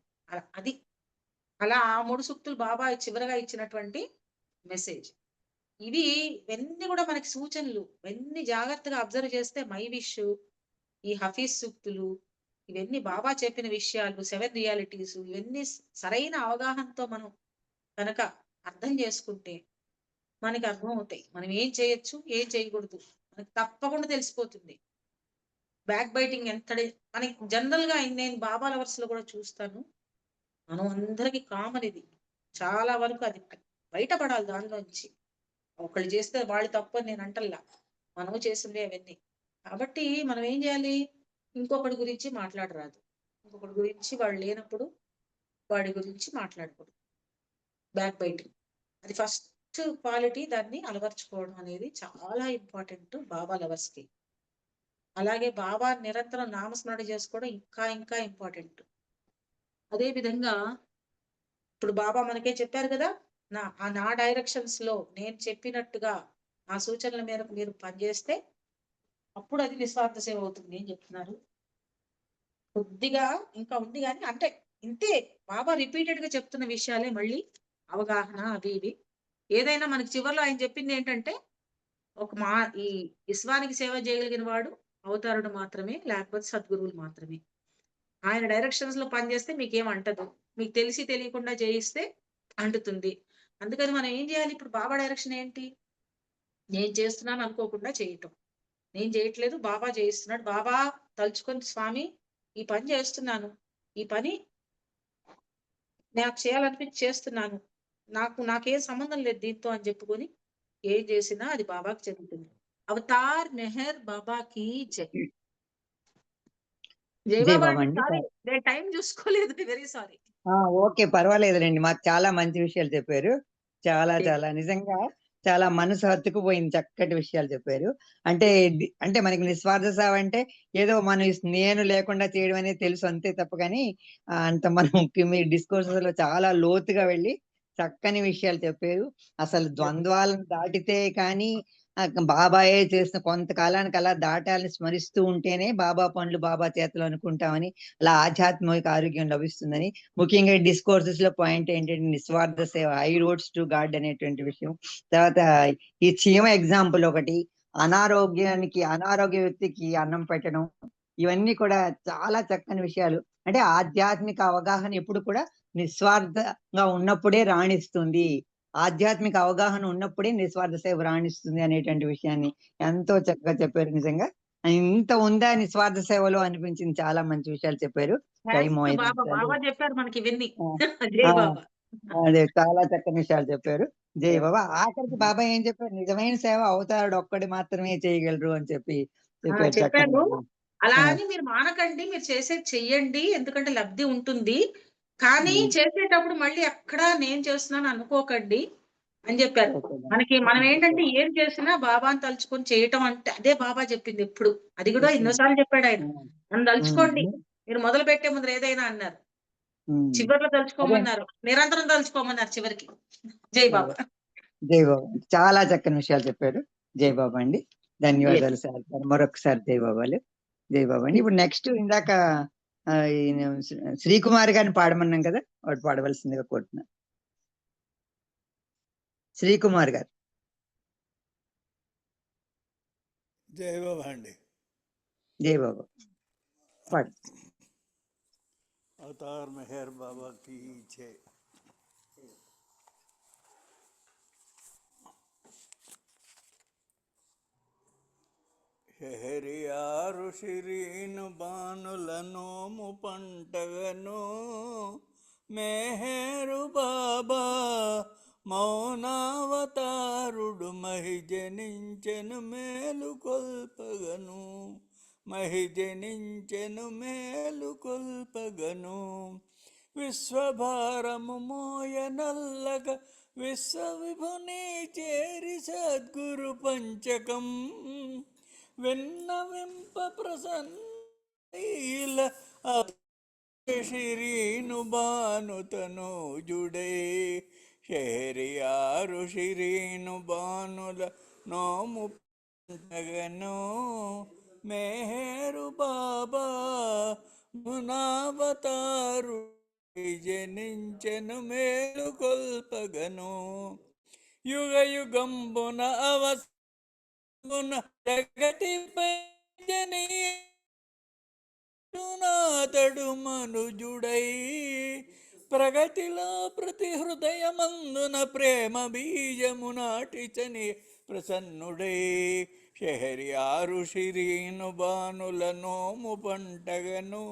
అది అలా ఆ 3 సూక్తులు బాబా చివరగా ఇచ్చినటువంటి మెసేజ్. ఇవన్నీ కూడా మనకి సూచనలు. ఇవన్నీ జాగ్రత్తగా అబ్జర్వ్ చేస్తే మై విష్, ఈ హఫీజ్ సూక్తులు, ఇవన్నీ బాబా చెప్పిన విషయాలు, 7 రియాలిటీస్, ఇవన్నీ సరైన అవగాహనతో మనం కనుక అర్థం చేసుకుంటే మనకి అర్థం అవుతాయి. మనం ఏం చేయొచ్చు, ఏం చేయకూడదు మనకి తప్పకుండా తెలిసిపోతుంది. బ్యాక్ బైటింగ్ ఎంత మనకి జనరల్ గా నేను బాబా లవర్స్ లో కూడా చూస్తాను, మనం అందరికి కామన్ ఇది. చాలా వరకు అది బయటపడాలి దానిలోంచి. ఒకళ్ళు చేస్తే వాళ్ళు తప్పు అని నేను అంటల్లా, మనము చేసిందే అవన్నీ. కాబట్టి మనం ఏం చేయాలి, ఇంకొకటి గురించి మాట్లాడరాదు, ఇంకొకటి గురించి వాడు లేనప్పుడు వాడి గురించి మాట్లాడకూడదు. బ్యాక్ బైటింగ్ అది ఫస్ట్ క్వాలిటీ. దాన్ని అలవర్చుకోవడం అనేది చాలా ఇంపార్టెంట్ బాబా లవర్స్ కి. అలాగే బాబా నిరంతరం నామస్మరణ చేసుకోవడం ఇంకా ఇంకా ఇంపార్టెంట్. అదే విధంగా ఇప్పుడు బాబా మనకే చెప్పారు కదా, నా డైరెక్షన్స్ లో నేను చెప్పినట్టుగా ఆ సూచనల మేరకు మీరు పనిచేస్తే అప్పుడు అది నిస్వార్థ సేవ అవుతుంది అని చెప్తున్నారు. కొద్దిగా ఇంకా ఉంది కానీ, అంటే ఇంతే బాబా రిపీటెడ్ గా చెప్తున్న విషయాలే, మళ్ళీ అవగాహన అవి ఇవి. ఏదైనా మనకి చివరిలో ఆయన చెప్పింది ఏంటంటే, ఈ విశ్వానికి సేవ చేయగలిగిన వాడు అవతారుడు మాత్రమే, లేకపోతే సద్గురువులు మాత్రమే. ఆయన డైరెక్షన్స్ లో పనిచేస్తే మీకేం అంటదు, మీకు తెలిసి తెలియకుండా చేయిస్తే అంటుతుంది. అందుకని మనం ఏం చేయాలి, ఇప్పుడు బాబా డైరెక్షన్ ఏంటి, నేను చేస్తున్నాను అనుకోకుండా చేయటం. నేను చేయట్లేదు, బాబా చేయిస్తున్నాడు. బాబా తలుచుకొని, స్వామి ఈ పని చేస్తున్నాను, ఈ పని నాకు చేయాలనిపించి చేస్తున్నాను, నాకేం సంబంధం లేదు దీంతో అని చెప్పుకొని ఏం చేసినా అది బాబాకి చెందుతుంది. అవతార్ మెహర్ బాబాకి జై. జై జై బాబా బాబా అండి. అండి. సారీ, నేను టైం చూసుకోలేదు, వెరీ సారీ. ఓకే, పర్వాలేదులేండి. మాకు చాలా మంచి విషయాలు చెప్పారు. చాలా చాలా నిజంగా చాలా మనసు హత్తుకుపోయింది. చక్కటి విషయాలు చెప్పారు. అంటే అంటే మనకి నిస్వార్థ సేవ అంటే ఏదో మనం నేను లేకుండా చేయడం అనేది తెలుసు అంతే తప్ప, కానీ అంత మనం మీ డిస్కోర్సెస్ లో చాలా లోతుగా వెళ్ళి చక్కని విషయాలు చెప్పారు. అసలు ద్వంద్వాలను దాటితే కానీ బాబాయే చేసిన కొంతకాలానికి అలా దాటాలని స్మరిస్తూ ఉంటేనే బాబా పనులు బాబా చేతులు అనుకుంటామని, అలా ఆధ్యాత్మిక ఆరోగ్యం లభిస్తుందని, ముఖ్యంగా డిస్కోర్సెస్ లో పాయింట్ ఏంటంటే నిస్వార్థ సేవ, ఐ రోడ్స్ టు గాడ్ అనేటువంటి విషయం. తర్వాత ఈ చీమ ఎగ్జాంపుల్ ఒకటి, అనారోగ్య వ్యక్తికి అన్నం పెట్టడం, ఇవన్నీ కూడా చాలా చక్కని విషయాలు. అంటే ఆధ్యాత్మిక అవగాహన ఎప్పుడు కూడా నిస్వార్థంగా ఉన్నప్పుడే రాణిస్తుంది, ఆధ్యాత్మిక అవగాహన ఉన్నప్పుడే నిస్వార్థ సేవ రాణిస్తుంది అనేటువంటి విషయాన్ని ఎంతో చక్కగా చెప్పారు. నిజంగా ఇంత ఉందా నిస్వార్థ సేవలో అనిపించింది. చాలా మంచి విషయాలు చెప్పారు. టైం బాబా చెప్పారు మనకి ఇవన్నీ. జై బాబా. అదే చాలా చక్కని విషయాలు చెప్పారు. జై బాబా. ఆఖరికి బాబా ఏం చెప్పారు, నిజమైన సేవ అవతారుడు ఒక్కడి మాత్రమే చేయగలరు అని చెప్పి చెప్పారు. చెప్పారు. అలా ఆ, అని మీరు మానకండి, మీరు చేసేది చెయ్యండి. ఎందుకంటే లబ్ధి ఉంటుంది. కానీ ఉమ్, చేసేటప్పుడు మళ్ళీ ఎక్కడ నేను చేస్తున్నాను అనుకోకండి అని చెప్పారు. Okay madam. మనం ఓకే ఏంటంటే మేడం. ఏం చేసినా బాబాని తలుచుకొని చేయటం అంటే అదే బాబా చెప్పింది ఎప్పుడు. అది కూడా ఓకే. ఎన్నోసార్లు చెప్పాడు ఆయన. ఉమ్, నన్ను ఉమ్, తలుచుకోండి. మీరు మొదలు పెట్టే ముందర ఏదైనా అన్నారు. ఉమ్. చివర్లో అదే తలుచుకోమన్నారు. నిరంతరం తలుచుకోమన్నారు చివరికి. జై అదే. బాబా. జై బాబా. చాలా చక్కని విషయాలు చెప్పారు. జై బాబా అండి. Yes. ధన్యవాదాలు సార్. మరొకసారి జై బాబాలు. జై బాబా అండి. ఇప్పుడు నెక్స్ట్ ఇందాక ఈయన శ్రీకుమార్ గారిని పాడమన్నాం కదా, వాడు పాడవలసిందిగా కోరుతున్నా. శ్రీకుమార్ గారు. జై బాబా అండి. జై బాబా పాడు. అవతార్ మెహర్ బాబా की जय. షహరియారు షిరీను బానుల నోము పంటగను మెహరు బాబా మౌనావతారుడు మహిజనించెను మేలు కొల్పగను, మహిజనించెను మేలు కొల్పగను. విశ్వభారము మోయనల్లగ విశ్వవిభుని చేరి సద్గురు పంచకం విన్నవింప ప్రసన్నీల షిరీను బానుతను జుడే. షహరియారు షిరీను బానుల నోము పంటగను మెహరు బాబా మునావతారు జనించెను మేలు కొల్పగను. యుగ యుగంబున అవసగుణ జగతిపై జనీనాతడు మనుజుడై ప్రగతిలో ప్రతి హృదయమందున ప్రేమ బీజము నాటిచని ప్రసన్నుడై. షహరియారు షిరీను బానుల నోము పంటగను